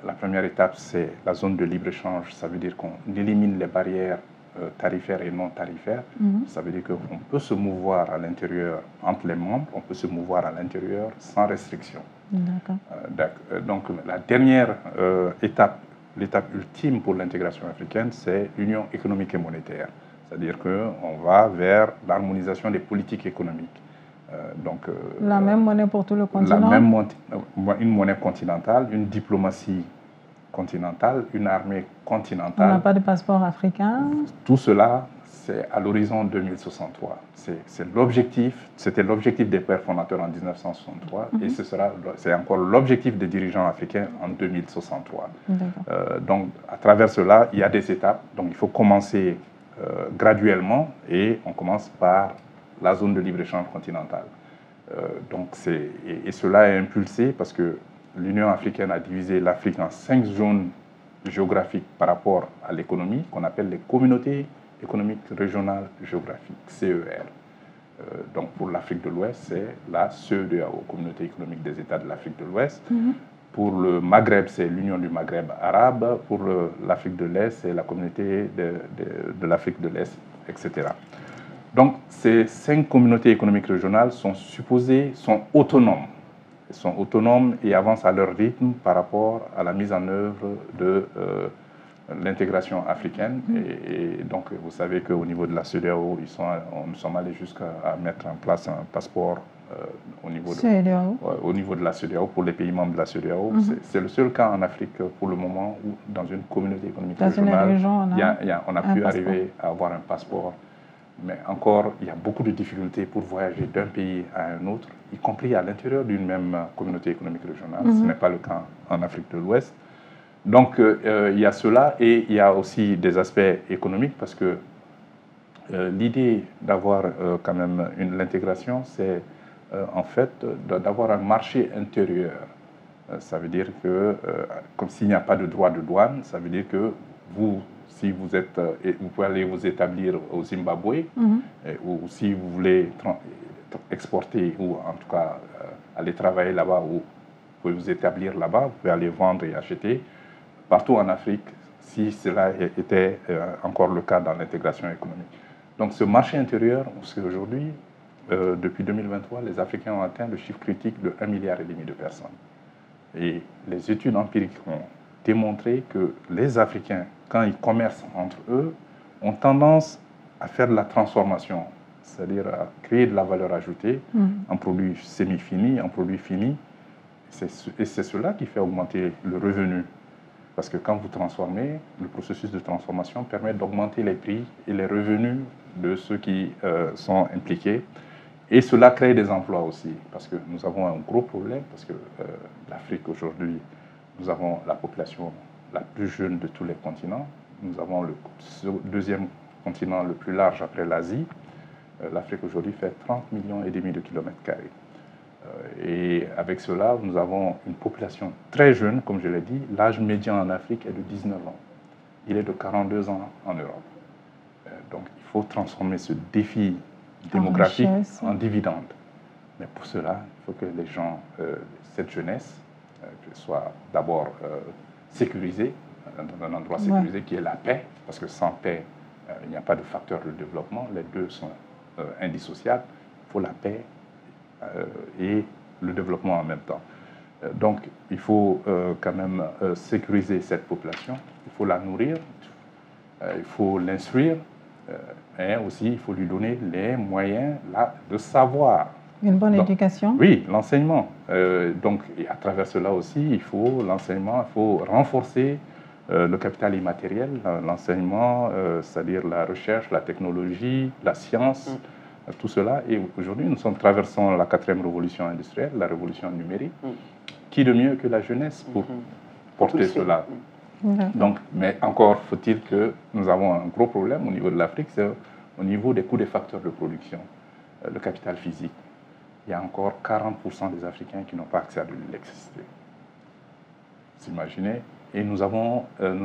La première étape, c'est la zone de libre-échange. Ça veut dire qu'on élimine les barrières tarifaires et non tarifaires. Ça veut dire qu'on peut se mouvoir à l'intérieur entre les membres, on peut se mouvoir à l'intérieur sans restriction. Donc la dernière étape, l'étape ultime pour l'intégration africaine, c'est l'union économique et monétaire. C'est-à-dire qu'on va vers l'harmonisation des politiques économiques. La même monnaie pour tout le continent. Une monnaie continentale, une diplomatie continentale, une armée continentale. On n'a pas de passeport africain. Tout cela, c'est à l'horizon 2063. C'était l'objectif des pères fondateurs en 1963 et c'est encore l'objectif des dirigeants africains en 2063. Donc, à travers cela, il y a des étapes. Donc, il faut commencer graduellement et on commence par la zone de libre-échange continentale. Et cela est impulsé parce que l'Union africaine a divisé l'Afrique en 5 zones géographiques par rapport à l'économie, qu'on appelle les communautés économiques régionales géographiques, CER. Donc pour l'Afrique de l'Ouest, c'est la CEDEAO, Communauté économique des États de l'Afrique de l'Ouest. Pour le Maghreb, c'est l'Union du Maghreb arabe. Pour l'Afrique de l'Est, c'est la Communauté de l'Afrique de l'Est, etc. Donc, ces 5 communautés économiques régionales sont autonomes. Elles sont autonomes et avancent à leur rythme par rapport à la mise en œuvre de l'intégration africaine. Et donc, vous savez qu'au niveau de la CEDEAO, nous sommes allés jusqu'à mettre en place un passeport au niveau de la CEDEAO, pour les pays membres de la CEDEAO. C'est le seul cas en Afrique pour le moment où, dans une communauté économique régionale, on a pu arriver à avoir un passeport. Mais encore, il y a beaucoup de difficultés pour voyager d'un pays à un autre, y compris à l'intérieur d'une même communauté économique régionale. Ce n'est pas le cas en Afrique de l'Ouest. Donc, il y a cela et il y a aussi des aspects économiques parce que l'idée d'avoir quand même l'intégration, c'est en fait d'avoir un marché intérieur. Ça veut dire que, comme s'il n'y a pas de droit de douane, ça veut dire que si vous pouvez aller vous établir au Zimbabwe, ou si vous voulez exporter ou en tout cas aller travailler là-bas, ou vous pouvez vous établir là-bas, vous pouvez aller vendre et acheter partout en Afrique, si cela était encore le cas dans l'intégration économique. Donc ce marché intérieur, parce qu'aujourd'hui, depuis 2023, les Africains ont atteint le chiffre critique de 1,5 milliard de personnes. Et les études empiriques ont démontré que les Africains, quand ils commercent entre eux, ont tendance à faire de la transformation, c'est-à-dire à créer de la valeur ajoutée en produits semi-finis, en produits finis. Et c'est cela qui fait augmenter le revenu. Parce que quand vous transformez, le processus de transformation permet d'augmenter les prix et les revenus de ceux qui sont impliqués. Et cela crée des emplois aussi, parce que nous avons un gros problème, parce que l'Afrique aujourd'hui, nous avons la population la plus jeune de tous les continents. Nous avons le deuxième continent le plus large après l'Asie. L'Afrique aujourd'hui fait 30,5 millions de kilomètres carrés. Et avec cela, nous avons une population très jeune, comme je l'ai dit. L'âge médian en Afrique est de 19 ans. Il est de 42 ans en Europe. Donc il faut transformer ce défi démographique en dividende. Mais pour cela, il faut que les gens, cette jeunesse, soit d'abord sécurisée, dans un endroit sécurisé qui est la paix, parce que sans paix, il n'y a pas de facteur de développement. Les deux sont indissociables. Il faut la paix et le développement en même temps. Donc, il faut quand même sécuriser cette population, il faut la nourrir, il faut l'instruire, et aussi il faut lui donner les moyens de savoir Une bonne éducation. Oui, l'enseignement. Donc, et à travers cela aussi, il faut l'enseignement, il faut renforcer le capital immatériel, l'enseignement, c'est-à-dire la recherche, la technologie, la science, tout cela. Et aujourd'hui, nous sommes traversant la 4e révolution industrielle, la révolution numérique. Qui de mieux que la jeunesse pour porter cela? Donc, mais encore faut-il que nous avons un gros problème au niveau de l'Afrique, c'est au niveau des coûts des facteurs de production, le capital physique. Il y a encore 40% des Africains qui n'ont pas accès à de l'électricité. Vous imaginez? Et nous avons le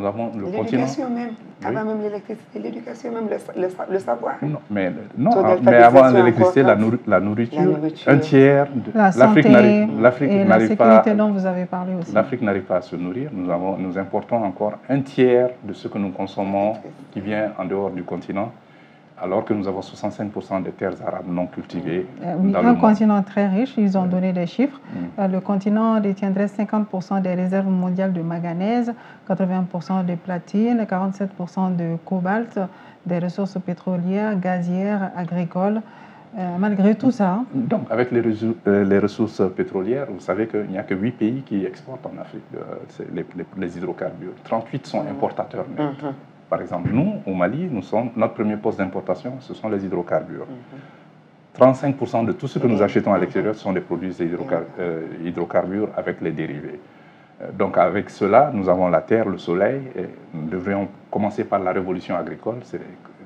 continent... L'éducation même, avant même l'électricité, l'éducation même, le savoir. Non, mais avant l'électricité, la nourriture, un tiers de l'Afrique n'arrive la sécurité dont vous avez parlé aussi. L'Afrique n'arrive pas à se nourrir. Nous importons encore un tiers de ce que nous consommons qui vient en dehors du continent, alors que nous avons 65% des terres arabes non cultivées. Oui, un continent très riche, ils ont donné des chiffres. Le continent détiendrait 50% des réserves mondiales de manganèse, 80% de platine, 47% de cobalt, des ressources pétrolières, gazières, agricoles. Malgré tout ça... Donc, avec les ressources pétrolières, vous savez qu'il n'y a que 8 pays qui exportent en Afrique les hydrocarbures. 38 sont importateurs nets. Par exemple, nous, au Mali, notre premier poste d'importation, ce sont les hydrocarbures. 35% de tout ce que nous achetons à l'extérieur sont des produits hydrocarbures avec les dérivés. Donc avec cela, nous avons la terre, le soleil, et nous devrions commencer par la révolution agricole.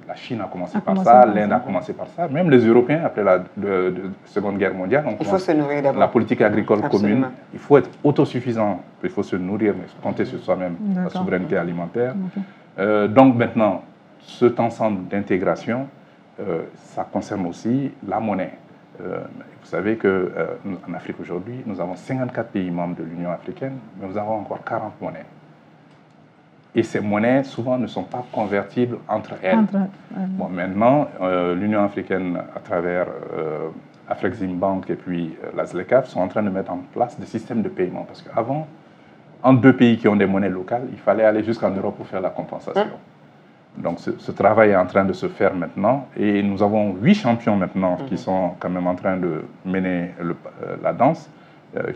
La Chine a commencé par ça, l'Inde a commencé par ça. Même les Européens, après la Seconde Guerre mondiale, il faut se nourrir d'abord. La politique agricole commune. Il faut être autosuffisant, il faut se nourrir, mais compter sur soi-même, la souveraineté alimentaire. Donc maintenant, cet ensemble d'intégration, ça concerne aussi la monnaie. Vous savez qu'en Afrique aujourd'hui, nous avons 54 pays membres de l'Union africaine, mais nous avons encore 40 monnaies. Et ces monnaies, souvent, ne sont pas convertibles entre elles. Bon, maintenant, l'Union africaine, à travers Afreximbank et puis la ZLECAf, sont en train de mettre en place des systèmes de paiement. Parce qu'avant, entre deux pays qui ont des monnaies locales, il fallait aller jusqu'en Europe pour faire la compensation. Donc ce travail est en train de se faire maintenant. Et nous avons 8 champions maintenant qui sont quand même en train de mener la danse,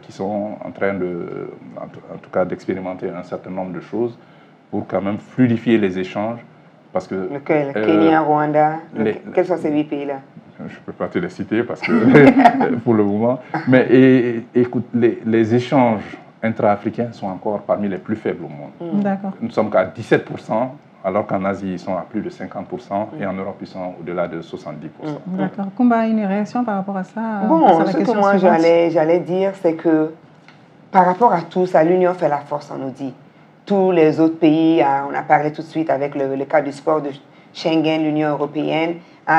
qui sont en train en tout cas d'expérimenter un certain nombre de choses pour quand même fluidifier les échanges. Parce que, le Kenya, Rwanda, quels sont ces 8 pays-là? Je ne peux pas te les citer parce que pour le moment. Mais écoute, les échanges intra-africains sont encore parmi les plus faibles au monde. Nous sommes qu'à 17%, alors qu'en Asie, ils sont à plus de 50%, et en Europe, ils sont au-delà de 70%. D'accord. Kumba, une réaction par rapport à ça? Bon, ce que moi j'allais dire, c'est que par rapport à tout ça, l'Union fait la force, on nous dit. Tous les autres pays, on a parlé tout de suite avec le cas du sport de Schengen, l'Union européenne,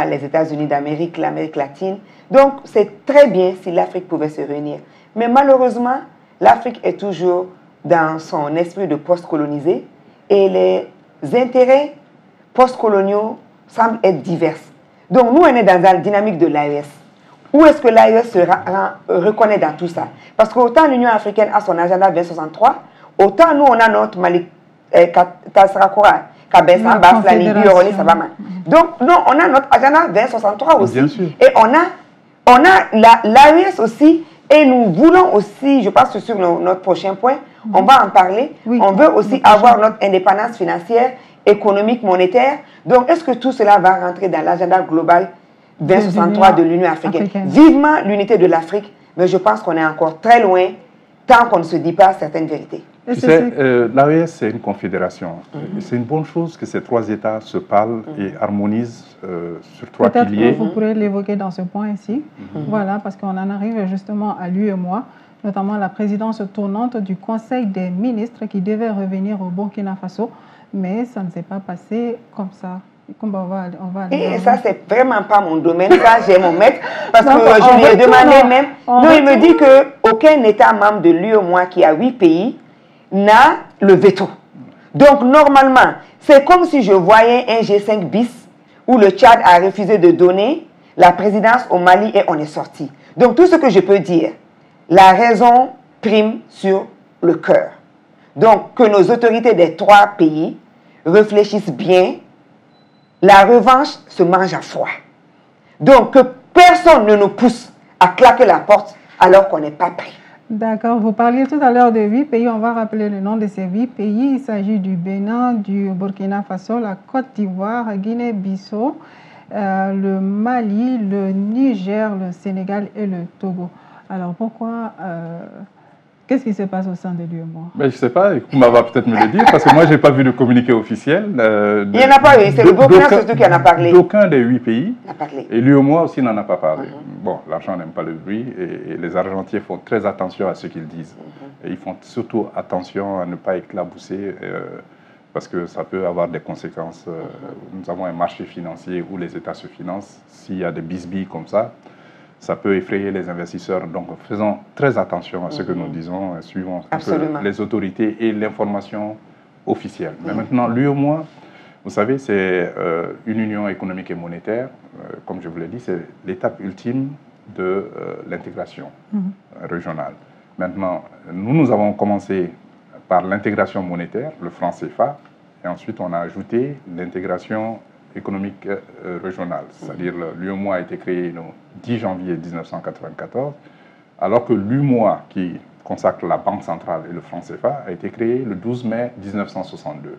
les États-Unis d'Amérique, l'Amérique latine. Donc, c'est très bien si l'Afrique pouvait se réunir. Mais malheureusement, l'Afrique est toujours dans son esprit de post-colonisé et les intérêts post-coloniaux semblent être divers. Donc, nous, on est dans la dynamique de l'AES. Où est-ce que l'AES se reconnaît dans tout ça? Parce qu'autant l'Union africaine a son agenda 2063, autant nous, on a notre Mali, Tasrakora, Kabessa, Baflani, Bioroli, Sabama. Donc, non, on a notre agenda 2063 aussi. Bien sûr. Et on a l'AES aussi. Et nous voulons aussi, je pense que sur notre prochain point, on va en parler. On veut aussi avoir notre indépendance financière, économique, monétaire. Donc, est-ce que tout cela va rentrer dans l'agenda global 2063 de l'Union africaine? Vivement l'unité de l'Afrique, mais je pense qu'on est encore très loin tant qu'on ne se dit pas certaines vérités. Tu sais, l'AES, c'est une confédération. C'est une bonne chose que ces 3 États se parlent et harmonisent sur 3 piliers. Peut-être que vous pourrez l'évoquer dans ce point ici. Voilà, parce qu'on en arrive justement à l'UEMOA, notamment la présidence tournante du Conseil des ministres qui devait revenir au Burkina Faso, mais ça ne s'est pas passé comme ça. Et ça, c'est vraiment pas mon domaine. Ça, j'ai mon maître. Parce que je lui ai demandé même. Non, il me dit qu'aucun État membre de l'UEMOA qui a 8 pays n'a le veto. Donc, normalement, c'est comme si je voyais un G5 bis où le Tchad a refusé de donner la présidence au Mali et on est sorti. Donc, tout ce que je peux dire, la raison prime sur le cœur. Donc, que nos autorités des 3 pays réfléchissent bien. La revanche se mange à froid. Donc, que personne ne nous pousse à claquer la porte alors qu'on n'est pas prêt. D'accord. Vous parliez tout à l'heure de 8 pays. On va rappeler le nom de ces 8 pays. Il s'agit du Bénin, du Burkina Faso, la Côte d'Ivoire, Guinée-Bissau, le Mali, le Niger, le Sénégal et le Togo. Alors pourquoi qu'est-ce qui se passe au sein de l'UEMOA? Je ne sais pas, Koumba va peut-être me le dire, parce que moi, je n'ai pas vu de communiqué officiel. Il n'y en a pas eu, c'est le Burkina surtout qui en a parlé. D'aucun des 8 pays. A parlé. Et l'UEMOA aussi n'en a pas parlé. Bon, l'argent n'aime pas le bruit, et les Argentins font très attention à ce qu'ils disent. Et ils font surtout attention à ne pas éclabousser, parce que ça peut avoir des conséquences. Nous avons un marché financier où les États se financent. S'il y a des bisbilles comme ça peut effrayer les investisseurs. Donc, faisons très attention à ce que nous disons, suivons un peu les autorités et l'information officielle. Mais maintenant, l'UEMOA, vous savez, c'est une union économique et monétaire. Comme je vous l'ai dit, c'est l'étape ultime de l'intégration régionale. Maintenant, nous avons commencé par l'intégration monétaire, le franc CFA, et ensuite on a ajouté l'intégration économique régionale, c'est-à-dire l'UEMOA a été créé le 10 janvier 1994, alors que l'UMOA, qui consacre la Banque centrale et le franc CFA, a été créé le 12 mai 1962.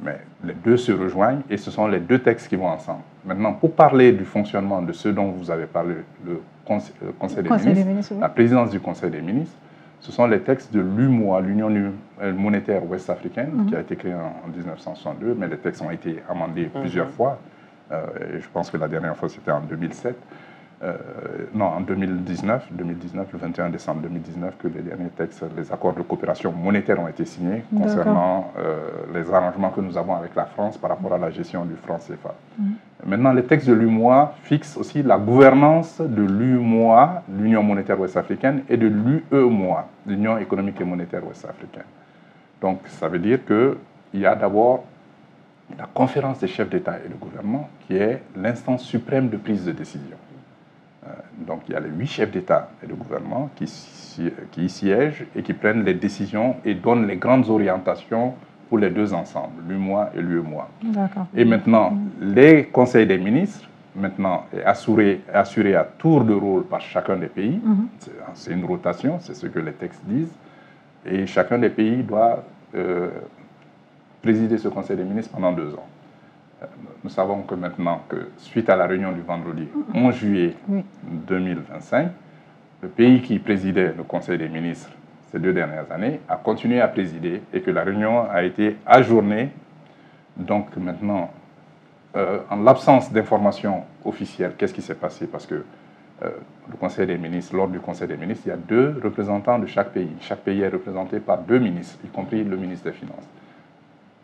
Mais les deux se rejoignent et ce sont les deux textes qui vont ensemble. Maintenant, pour parler du fonctionnement de ce dont vous avez parlé, le Conseil des ministres, la présidence du Conseil des ministres, ce sont les textes de l'UMOA, l'Union monétaire ouest-africaine, qui a été créée en 1962, mais les textes ont été amendés plusieurs fois. Et je pense que la dernière fois, c'était en 2007. Non, en 2019, le 21 décembre 2019, que les derniers textes, les accords de coopération monétaire ont été signés concernant les arrangements que nous avons avec la France par rapport à la gestion du franc CFA. Maintenant, les textes de l'UMOA fixent aussi la gouvernance de l'UMOA, l'Union monétaire ouest-africaine, et de l'UEMOA, l'Union économique et monétaire ouest-africaine. Donc, ça veut dire qu'il y a d'abord la conférence des chefs d'État et de gouvernement, qui est l'instance suprême de prise de décision. Donc, il y a les 8 chefs d'État et de gouvernement qui y siègent et qui prennent les décisions et donnent les grandes orientations pour les deux ensembles, l'UMOA et l'UEMOA. Et maintenant, les conseils des ministres, maintenant, est assuré à tour de rôle par chacun des pays. C'est une rotation, c'est ce que les textes disent. Et chacun des pays doit présider ce conseil des ministres pendant 2 ans. Nous savons que maintenant, suite à la réunion du vendredi 11 juillet 2025, le pays qui présidait le Conseil des ministres ces 2 dernières années a continué à présider et que la réunion a été ajournée. Donc maintenant, en l'absence d'informations officielles, qu'est-ce qui s'est passé? Parce que le Conseil des ministres, lors du Conseil des ministres, il y a 2 représentants de chaque pays. Chaque pays est représenté par 2 ministres, y compris le ministre des Finances.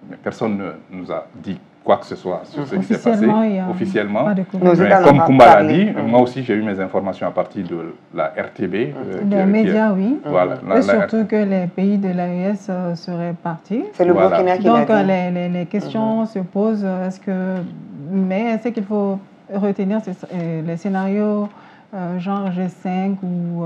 Mais personne ne nous a dit quoi que ce soit sur ce qui s'est passé officiellement. Mais comme Koumba l'a dit, moi aussi j'ai eu mes informations à partir de la RTB. Les médias, oui. Voilà, et surtout que les pays de l'AES seraient partis. C'est le Burkina qui l'a dit. Donc les questions se posent. Mais est-ce qu'il faut retenir les scénarios genre G5 ou...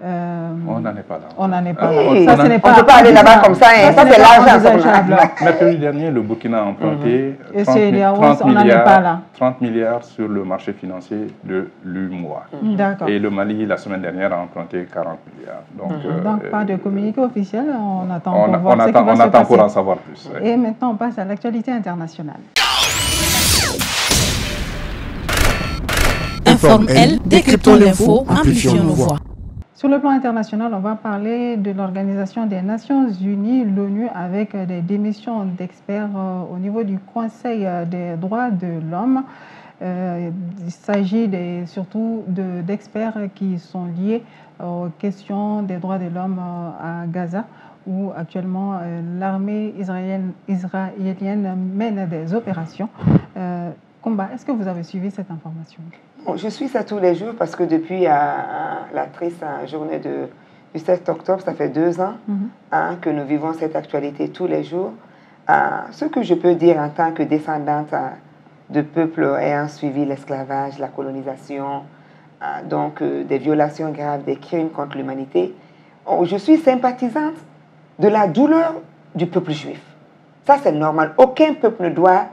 on n'en est pas là. On n'en est pas là. On ne peut pas aller là-bas comme ça. Ça, c'est l'argent. Mercredi dernier, le Burkina a emprunté 30 milliards sur le marché financier de l'UMOA. Et le Mali, la semaine dernière, a emprunté 40 milliards. Donc pas de communiqué officiel. On attend pour voir ce qui va se passer. On attend pour en savoir plus. Et maintenant, on passe à l'actualité internationale. Informe-elle, décryptons l'info, amplifions nos voix. Sur le plan international, on va parler de l'Organisation des Nations Unies, l'ONU, avec des démissions d'experts au niveau du Conseil des droits de l'homme. Il s'agit surtout d'experts qui sont liés aux questions des droits de l'homme à Gaza, où actuellement l'armée israélienne mène des opérations. Koumba, est-ce que vous avez suivi cette information? Je suis ça tous les jours parce que depuis la triste journée du 7 octobre, ça fait 2 ans que nous vivons cette actualité tous les jours. Ce que je peux dire en tant que descendante de peuples ayant suivi l'esclavage, la colonisation, donc des violations graves, des crimes contre l'humanité, je suis sympathisante de la douleur du peuple juif. Ça, c'est normal. Aucun peuple ne doit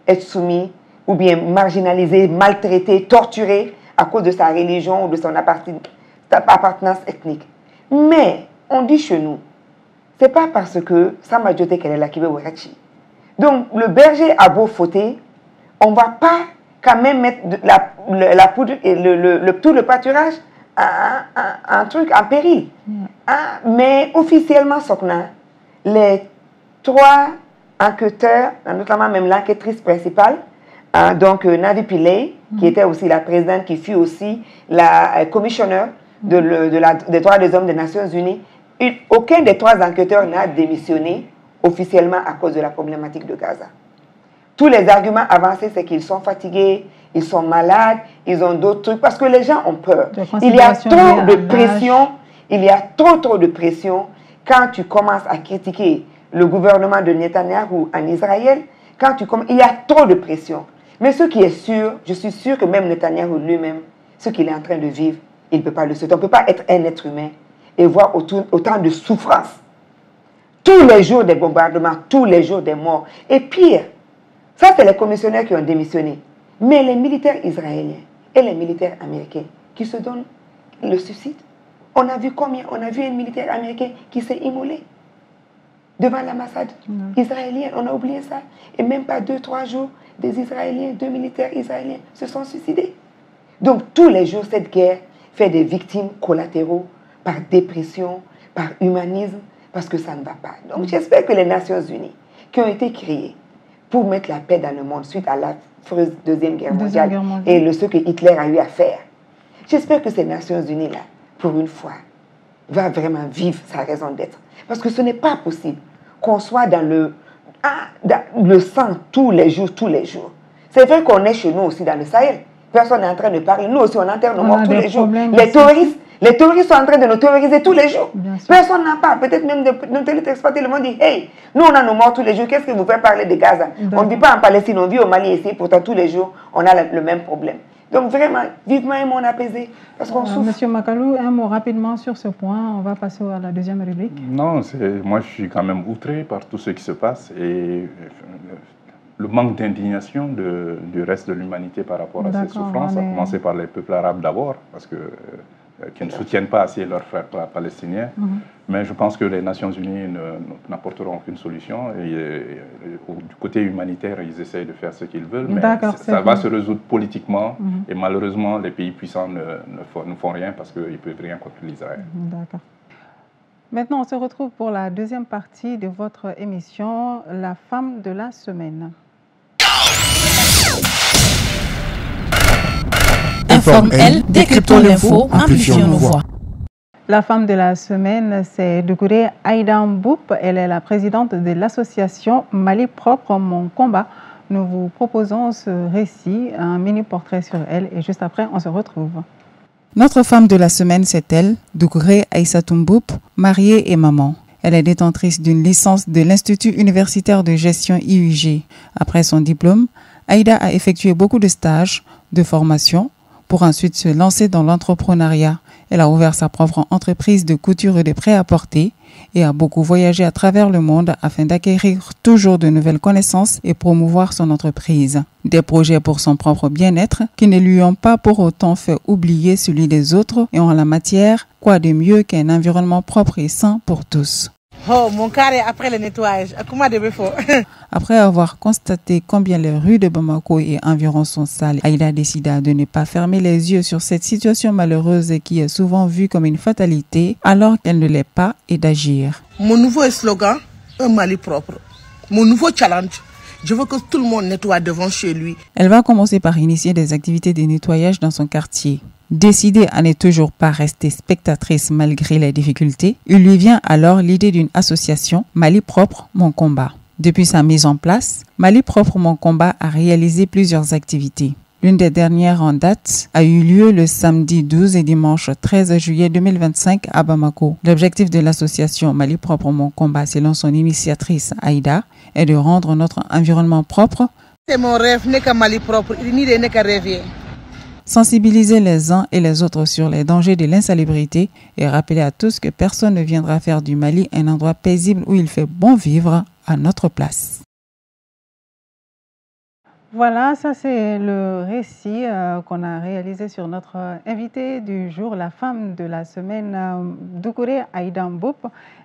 être soumis ou bien marginalisé, maltraité, torturé, à cause de sa religion ou de son appartenance ethnique. Mais on dit chez nous, c'est pas parce que sa majorité qu'elle est là qui veut Werachi. Donc le berger a beau fauter, on va pas quand même mettre la poudre et tout le pâturage un truc en péril. Mais officiellement, les 3 enquêteurs, notamment même l'enquêtrice principale, donc Navi Pillay, qui était aussi la présidente, qui fut aussi la commissionnaire des droits des hommes des Nations Unies, aucun des 3 enquêteurs n'a démissionné officiellement à cause de la problématique de Gaza. Tous les arguments avancés, c'est qu'ils sont fatigués, ils sont malades, ils ont d'autres trucs, parce que les gens ont peur. Il y a trop de pression, il y a trop de pression quand tu commences à critiquer le gouvernement de Netanyahou en Israël, il y a trop de pression. Mais ce qui est sûr, je suis sûr que même Netanyahou lui-même, ce qu'il est en train de vivre, il ne peut pas le souhaiter. On ne peut pas être un être humain et voir autant de souffrance. Tous les jours des bombardements, tous les jours des morts. Et pire, ça c'est les commissionnaires qui ont démissionné. Mais les militaires israéliens et les militaires américains qui se donnent le suicide. On a vu combien? On a vu un militaire américain qui s'est immolé devant l'ambassade israélienne. On a oublié ça. Et même pas 2-3 jours, des Israéliens, 2 militaires israéliens se sont suicidés. Donc tous les jours, cette guerre fait des victimes collatéraux par dépression, par humanisme, parce que ça ne va pas. Donc j'espère que les Nations Unies, qui ont été créées pour mettre la paix dans le monde suite à l'affreuse Deuxième Guerre mondiale et ce que Hitler a eu à faire, j'espère que ces Nations Unies-là, pour une fois, va vraiment vivre sa raison d'être. Parce que ce n'est pas possible qu'on soit dans le sang tous les jours. C'est vrai qu'on est chez nous aussi dans le Sahel. Personne n'est en train de parler. Nous aussi, on enterre nos morts tous les jours. Les terroristes sont en train de nous terroriser tous les jours. Personne n'en parle. Peut-être même nos téléspectateurs le monde dit, hey, nous on a nos morts tous les jours. Qu'est-ce que vous faites parler de Gaza? On ne vit pas en Palestine, on vit au Mali ici. Pourtant, tous les jours, on a le même problème. Donc vraiment, vivement un monde apaisé, parce qu'on souffre. Monsieur Makalou, un mot rapidement sur ce point. On va passer à la deuxième rubrique. Non, moi je suis quand même outré par tout ce qui se passe et le manque d'indignation du reste de l'humanité par rapport à cette souffrance, à commencer par les peuples arabes d'abord, parce que qui ne soutiennent pas assez leurs frères palestiniens. Mais je pense que les Nations Unies n'apporteront aucune solution. Du côté humanitaire, ils essayent de faire ce qu'ils veulent, mais ça va se résoudre politiquement. Et malheureusement, les pays puissants ne font rien parce qu'ils ne peuvent rien contre l'Israël. D'accord. Maintenant, on se retrouve pour la deuxième partie de votre émission, La femme de la semaine. Informe-elle, décryptons l'info, amplifions nos voix. La femme de la semaine, c'est Doucouré Aïda Mboup. Elle est la présidente de l'association Mali Propre, Mon Combat. Nous vous proposons ce récit, un mini-portrait sur elle, et juste après, on se retrouve. Notre femme de la semaine, c'est elle, Doucouré Aïssatou Mboup, mariée et maman. Elle est détentrice d'une licence de l'Institut universitaire de gestion IUG. Après son diplôme, Aïda a effectué beaucoup de stages, de formation, pour ensuite se lancer dans l'entrepreneuriat. Elle a ouvert sa propre entreprise de couture et de prêt-à-porter et a beaucoup voyagé à travers le monde afin d'acquérir toujours de nouvelles connaissances et promouvoir son entreprise. Des projets pour son propre bien-être qui ne lui ont pas pour autant fait oublier celui des autres et en la matière, quoi de mieux qu'un environnement propre et sain pour tous. Oh, mon carré après le nettoyage. Comment de faut? Après avoir constaté combien les rues de Bamako et environ sont sales, Aïda décida de ne pas fermer les yeux sur cette situation malheureuse qui est souvent vue comme une fatalité alors qu'elle ne l'est pas et d'agir. Mon nouveau slogan, un Mali propre. Mon nouveau challenge, je veux que tout le monde nettoie devant chez lui. Elle va commencer par initier des activités de nettoyage dans son quartier. Décidée à ne toujours pas rester spectatrice malgré les difficultés, il lui vient alors l'idée d'une association Mali Propre, Mon Combat. Depuis sa mise en place, Mali Propre, Mon Combat a réalisé plusieurs activités. L'une des dernières en date a eu lieu le samedi 12 et dimanche 13 juillet 2025 à Bamako. L'objectif de l'association Mali Propre, Mon Combat, selon son initiatrice Aïda, est de rendre notre environnement propre. C'est mon rêve, n'est qu'à Mali Propre, il n'est qu'à rêver. Sensibiliser les uns et les autres sur les dangers de l'insalubrité et rappeler à tous que personne ne viendra faire du Mali un endroit paisible où il fait bon vivre à notre place. Voilà, ça c'est le récit qu'on a réalisé sur notre invitée du jour, la femme de la semaine, Doucouré Aïda Mboup.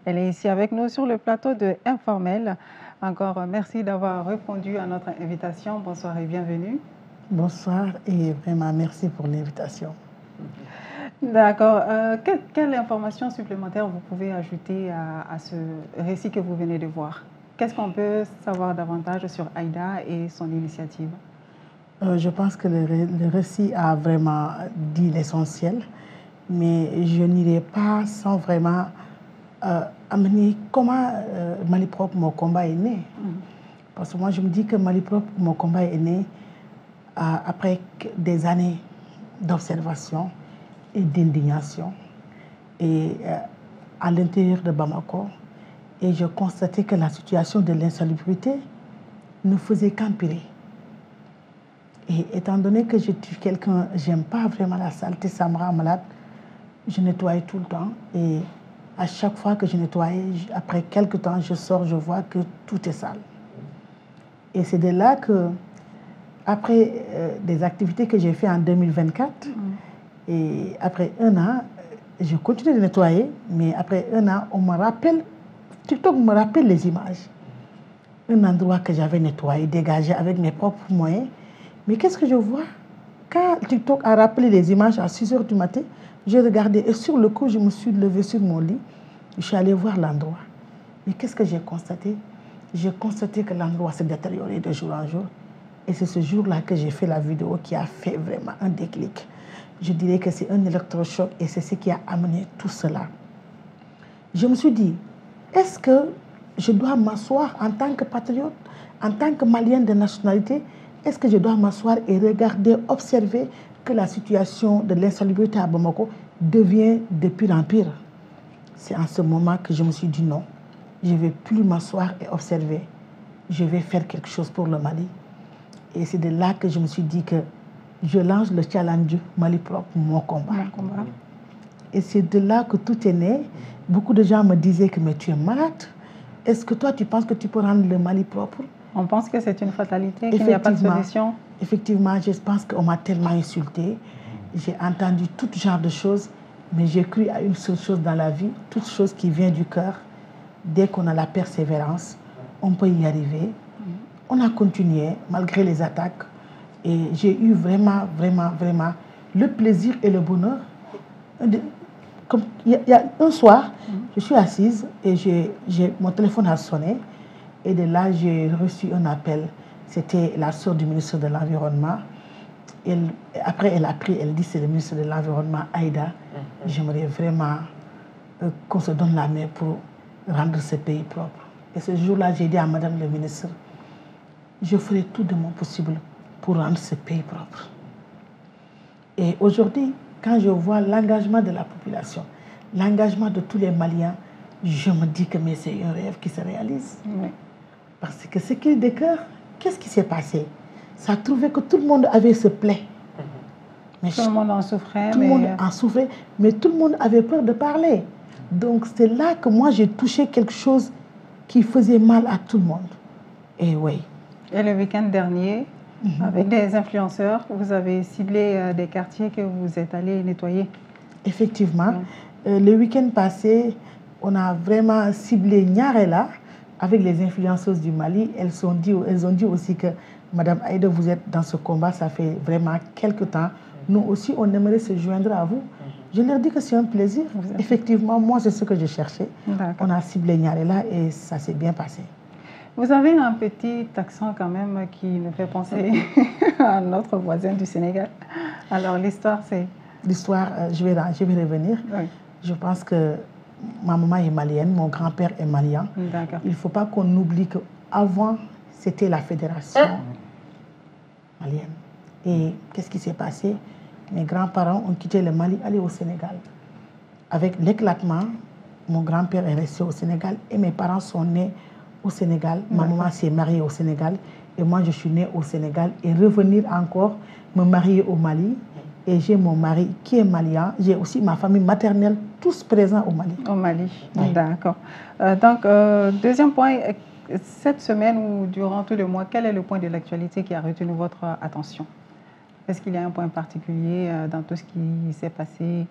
Elle est ici avec nous sur le plateau de Informel. Encore merci d'avoir répondu à notre invitation. Bonsoir et bienvenue. Bonsoir et vraiment merci pour l'invitation. D'accord. Quelle information supplémentaire vous pouvez ajouter à ce récit que vous venez de voir? Qu'est-ce qu'on peut savoir davantage sur Aïda et son initiative? Je pense que le récit a vraiment dit l'essentiel, mais je n'irai pas sans vraiment amener comment Mali Propre, mon combat est né. Parce que moi, je me dis que Mali Propre, mon combat est né après des années d'observation et d'indignation et à l'intérieur de Bamako. Et je constatais que la situation de l'insalubrité ne faisait qu'empirer. Et étant donné que je suis quelqu'un, j'aime pas vraiment la saleté, ça me rend malade, je nettoyais tout le temps. Et à chaque fois que je nettoyais, après quelques temps, je sors, je vois que tout est sale. Et c'est de là que, après des activités que j'ai faites en 2024, et après un an, je continue de nettoyer, mais après un an, on me rappelle, TikTok me rappelle les images. Un endroit que j'avais nettoyé, dégagé avec mes propres moyens. Mais qu'est-ce que je vois? Quand TikTok a rappelé les images à 6 h du matin, j'ai regardé et sur le coup, je me suis levée sur mon lit. Je suis allée voir l'endroit. Mais qu'est-ce que j'ai constaté? J'ai constaté que l'endroit s'est détérioré de jour en jour. Et c'est ce jour-là que j'ai fait la vidéo qui a fait vraiment un déclic. Je dirais que c'est un électrochoc et c'est ce qui a amené tout cela. Je me suis dit, est-ce que je dois m'asseoir en tant que patriote, en tant que Malienne de nationalité, est-ce que je dois m'asseoir et regarder, observer que la situation de l'insalubrité à Bamako devient de pire en pire? C'est en ce moment que je me suis dit non, je ne vais plus m'asseoir et observer. Je vais faire quelque chose pour le Mali. Et c'est de là que je me suis dit que je lance le challenge Mali Propre, mon combat. Et c'est de là que tout est né. Beaucoup de gens me disaient que mais tu es malade. Est-ce que toi, tu penses que tu peux rendre le Mali propre? On pense que c'est une fatalité, qu'il n'y a pas de solution. Effectivement, je pense qu'on m'a tellement insulté. J'ai entendu tout genre de choses, mais j'ai cru à une seule chose dans la vie, toute chose qui vient du cœur. Dès qu'on a la persévérance, on peut y arriver. On a continué, malgré les attaques. Et j'ai eu vraiment le plaisir et le bonheur. Il y a un soir, je suis assise et mon téléphone a sonné. Et de là, j'ai reçu un appel. C'était la sœur du ministre de l'Environnement. Après, elle a pris, elle dit c'est le ministre de l'Environnement, Aïda. J'aimerais vraiment qu'on se donne la main pour rendre ce pays propre. Et ce jour-là, j'ai dit à madame le ministre, je ferai tout de mon possible pour rendre ce pays propre. Et aujourd'hui, quand je vois l'engagement de la population, l'engagement de tous les Maliens, je me dis que c'est un rêve qui se réalise. Oui. Parce que ce cri de cœur, qu'est-ce qui s'est passé? Ça a trouvé que tout le monde avait ce plaie. Mais tout le monde en souffrait. Tout le monde en souffrait, mais tout le monde avait peur de parler. Donc c'est là que moi j'ai touché quelque chose qui faisait mal à tout le monde. Et oui. Et le week-end dernier, avec des influenceurs, vous avez ciblé des quartiers que vous êtes allés nettoyer. Effectivement. Le week-end passé, on a vraiment ciblé Nyarela avec les influenceuses du Mali. Elles ont dit aussi que Madame Aïda, vous êtes dans ce combat, ça fait vraiment quelques temps. Nous aussi, on aimerait se joindre à vous. Je leur dis que c'est un plaisir. Effectivement, moi, c'est ce que je cherchais. On a ciblé Nyarela et ça s'est bien passé. Vous avez un petit accent quand même qui me fait penser à notre voisin du Sénégal. Alors l'histoire, c'est... L'histoire, je vais revenir. Oui. Je pense que ma maman est malienne, mon grand-père est malien. Il ne faut pas qu'on oublie qu'avant, c'était la fédération malienne. Et qu'est-ce qui s'est passé? Mes grands-parents ont quitté le Mali, allé au Sénégal. Avec l'éclatement, mon grand-père est resté au Sénégal et mes parents sont nés au Sénégal. Ma maman s'est mariée au Sénégal et moi je suis née au Sénégal. Et revenir encore me marier au Mali. Et j'ai mon mari qui est malien. J'ai aussi ma famille maternelle, tous présents au Mali. Au Mali, oui. D'accord. Donc, deuxième point, cette semaine ou durant tout le mois, quel est le point de l'actualité qui a retenu votre attention? Est-ce qu'il y a un point particulier dans tout ce qui s'est passé?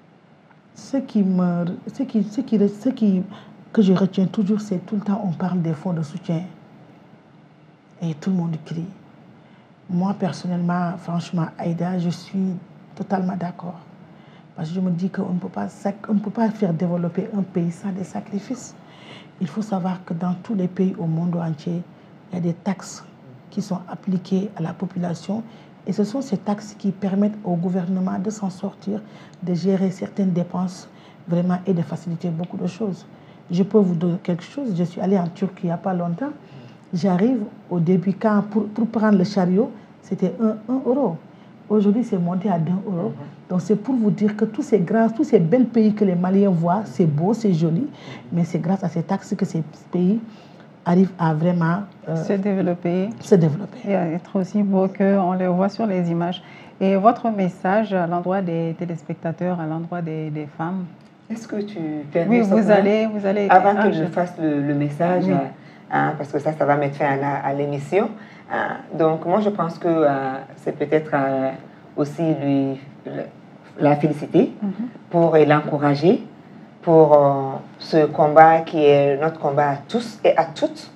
Que je retiens toujours, c'est tout le temps on parle des fonds de soutien et tout le monde crie. Moi, personnellement, franchement, Aïda, je suis totalement d'accord. Parce que je me dis qu'on ne peut pas faire développer un pays sans des sacrifices. Il faut savoir que dans tous les pays au monde entier, il y a des taxes qui sont appliquées à la population. Et ce sont ces taxes qui permettent au gouvernement de s'en sortir, de gérer certaines dépenses vraiment et de faciliter beaucoup de choses. Je peux vous donner quelque chose. Je suis allée en Turquie il n'y a pas longtemps. J'arrive au début, pour prendre le chariot, c'était 1 euro. Aujourd'hui, c'est monté à 2 euros. Donc, c'est pour vous dire que tous ces belles pays que les Maliens voient, c'est beau, c'est joli, mais c'est grâce à ces taxes que ces pays arrivent à vraiment se développer. Et être aussi beau qu'on les voit sur les images. Et votre message à l'endroit des téléspectateurs, à l'endroit des femmes? Est-ce que tu permets? Oui, vous allez. Avant que je fasse le message, oui. Parce que ça va mettre fin à l'émission. Donc, moi, je pense que c'est peut-être aussi la féliciter et l'encourager pour ce combat qui est notre combat à tous et à toutes.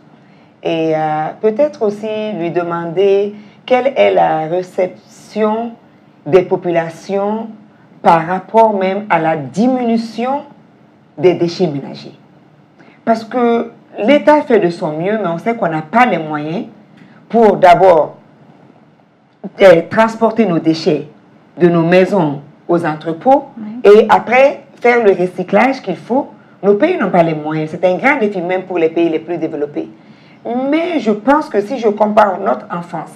Et peut-être aussi lui demander quelle est la réception des populations par rapport même à la diminution des déchets ménagers. Parce que l'État fait de son mieux, mais on sait qu'on n'a pas les moyens pour d'abord transporter nos déchets de nos maisons aux entrepôts et après faire le recyclage qu'il faut. Nos pays n'ont pas les moyens. C'est un grand défi même pour les pays les plus développés. Mais je pense que si je compare notre enfance,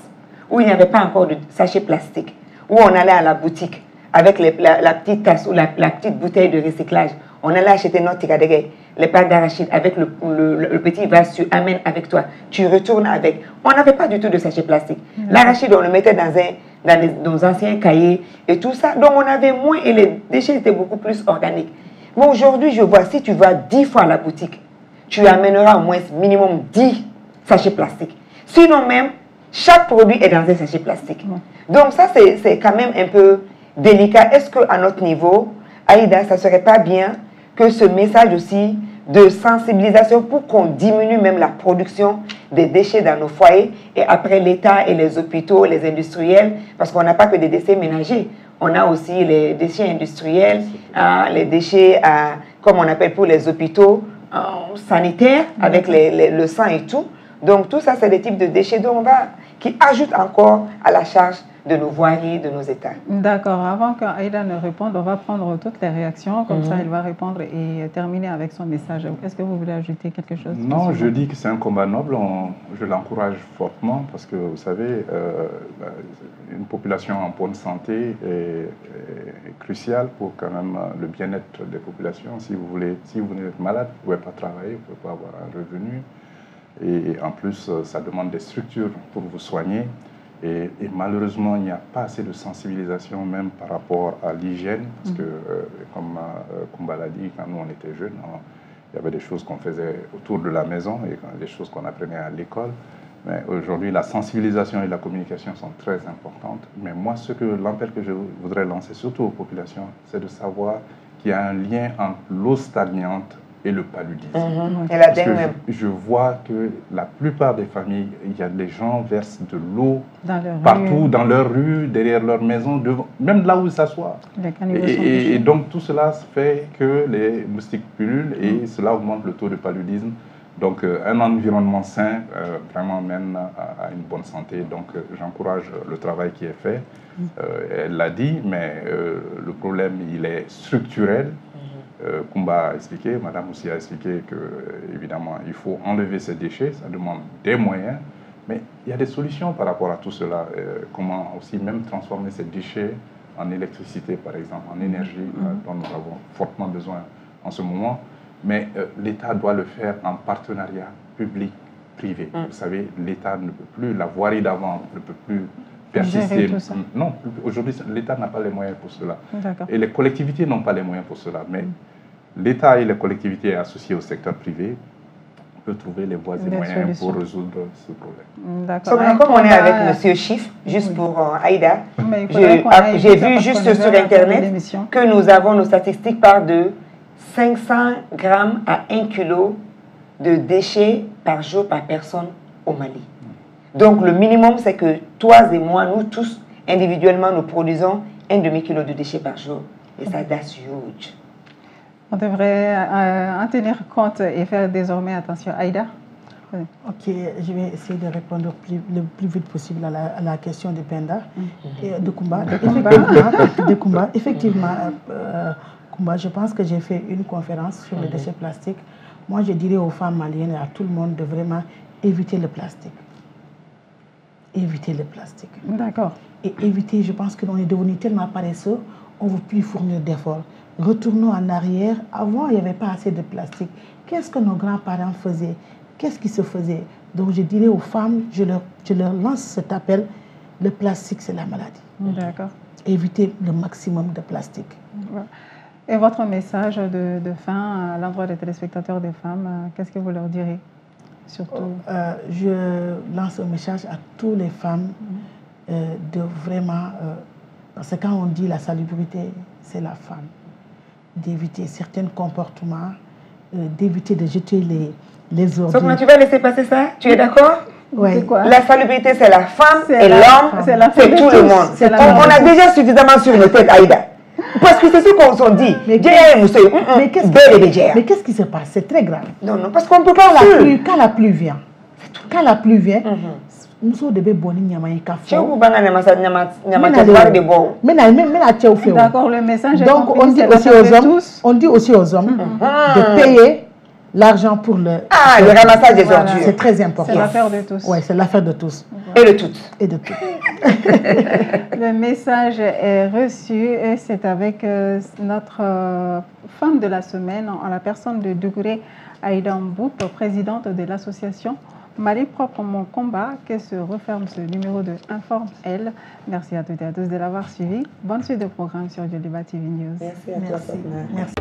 où il n'y avait pas encore de sachets plastiques, où on allait à la boutique avec la petite tasse ou la petite bouteille de recyclage, on allait acheter notre tikadege, les pâtes d'arachide avec le petit vase, tu amènes avec toi, tu retournes avec. On n'avait pas du tout de sachets plastiques. L'arachide, on le mettait dans nos anciens cahiers et tout ça. Donc, on avait moins et les déchets étaient beaucoup plus organiques. Mais aujourd'hui, je vois, si tu vas 10 fois à la boutique, tu amèneras au moins minimum 10 sachets plastiques. Sinon même, chaque produit est dans un sachet plastique. Donc ça, c'est quand même un peu délicat. Est-ce qu'à notre niveau, Aïda, ça ne serait pas bien que ce message aussi de sensibilisation pour qu'on diminue même la production des déchets dans nos foyers et après l'État et les hôpitaux, les industriels, parce qu'on n'a pas que des déchets ménagers, on a aussi les déchets industriels, les déchets, comme on appelle pour les hôpitaux sanitaires, avec le sang et tout. Donc tout ça, c'est des types de déchets qui ajoutent encore à la charge de nos voiries, de nos États. D'accord. Avant qu'Aïda ne réponde, on va prendre toutes les réactions. Comme ça, elle va répondre et terminer avec son message. Est-ce que vous voulez ajouter quelque chose? Non, je dis que c'est un combat noble. Je l'encourage fortement parce que, vous savez, une population en bonne santé est cruciale pour quand même le bien-être des populations. Si vous êtes malade, vous ne pouvez pas travailler, vous ne pouvez pas avoir un revenu. Et en plus, ça demande des structures pour vous soigner. Et malheureusement, il n'y a pas assez de sensibilisation même par rapport à l'hygiène. Parce que, comme Kumba l'a dit, quand nous on était jeunes, il y avait des choses qu'on faisait autour de la maison et des choses qu'on apprenait à l'école. Mais aujourd'hui, la sensibilisation et la communication sont très importantes. Mais moi, l'appel que je voudrais lancer, surtout aux populations, c'est de savoir qu'il y a un lien entre l'eau stagnante et le paludisme. Et la dengue même. Je vois que la plupart des familles, les gens versent de l'eau partout, dans leur rue, derrière leur maison, même là où ils s'assoient. Et donc tout cela fait que les moustiques pullulent et cela augmente le taux de paludisme. Donc un environnement sain vraiment mène à une bonne santé. Donc j'encourage le travail qui est fait. Elle l'a dit, mais le problème il est structurel. Kumba a expliqué, Madame aussi a expliqué que évidemment il faut enlever ces déchets, ça demande des moyens, mais il y a des solutions par rapport à tout cela. Comment aussi même transformer ces déchets en électricité, par exemple, en énergie, dont nous avons fortement besoin en ce moment. Mais l'État doit le faire en partenariat public-privé. Vous savez, l'État ne peut plus, la voirie d'avant ne peut plus persister. Non, aujourd'hui, l'État n'a pas les moyens pour cela. Et les collectivités n'ont pas les moyens pour cela. Mais l'État et les collectivités associées au secteur privé peut trouver les voies et moyens pour résoudre ce problème. D'accord. Comme on est avec Monsieur Chiffre, juste pour Aïda, j'ai vu juste sur Internet que nous avons nos statistiques par de 500 grammes à 1 kilo de déchets par jour par personne au Mali. Donc le minimum, c'est que toi et moi, nous tous, individuellement, nous produisons 1 demi-kilo de déchets par jour. Et ça, that's huge. On devrait en tenir compte et faire désormais attention. Aïda? Ok, je vais essayer de répondre le plus vite possible à la question de Penda et de Kumba. Effectivement, Kumba, je pense que j'ai fait une conférence sur les déchets plastiques. Moi, je dirais aux femmes maliennes et à tout le monde de vraiment éviter le plastique. Éviter le plastique. D'accord. Et éviter, je pense que l'on est devenu tellement paresseux, on ne veut plus fournir d'efforts. Retournons en arrière. Avant, il n'y avait pas assez de plastique. Qu'est-ce que nos grands-parents faisaient? Qu'est-ce qui se faisait? Donc, je dirais aux femmes, je leur lance cet appel, le plastique, c'est la maladie. D'accord. Éviter le maximum de plastique. Et votre message de fin à l'endroit des téléspectateurs des femmes, qu'est-ce que vous leur direz? Surtout. Je lance un message à toutes les femmes de vraiment... parce que quand on dit la salubrité, c'est la femme. D'éviter certains comportements, d'éviter de jeter les ordures. Donc, tu vas laisser passer ça? Tu es d'accord? Oui. La salubrité, c'est la femme et l'homme, c'est tout le monde. On a déjà suffisamment sur nos têtes, Aïda. Parce que c'est ce qu'on s'en dit. Mais qu'est-ce qui se passe? C'est très grave. Non, non, parce qu'on ne peut pas quand la pluie vient, nous sommes des bébés nyamaïka. D'accord, le message est donc on dit aussi aux hommes de payer l'argent pour le ramassage des ordures. C'est très important. C'est l'affaire de tous. Oui, c'est l'affaire de tous. Et de toutes. Et de toutes. Le message est reçu et c'est avec notre femme de la semaine, en la personne de Dougouré Aïda Mboup, présidente de l'association Mali Propre Mon Combat, que se referme ce numéro de Informe Elle. Merci à toutes et à tous de l'avoir suivi. Bonne suite de programme sur Joliba TV News. Merci à toi. Merci.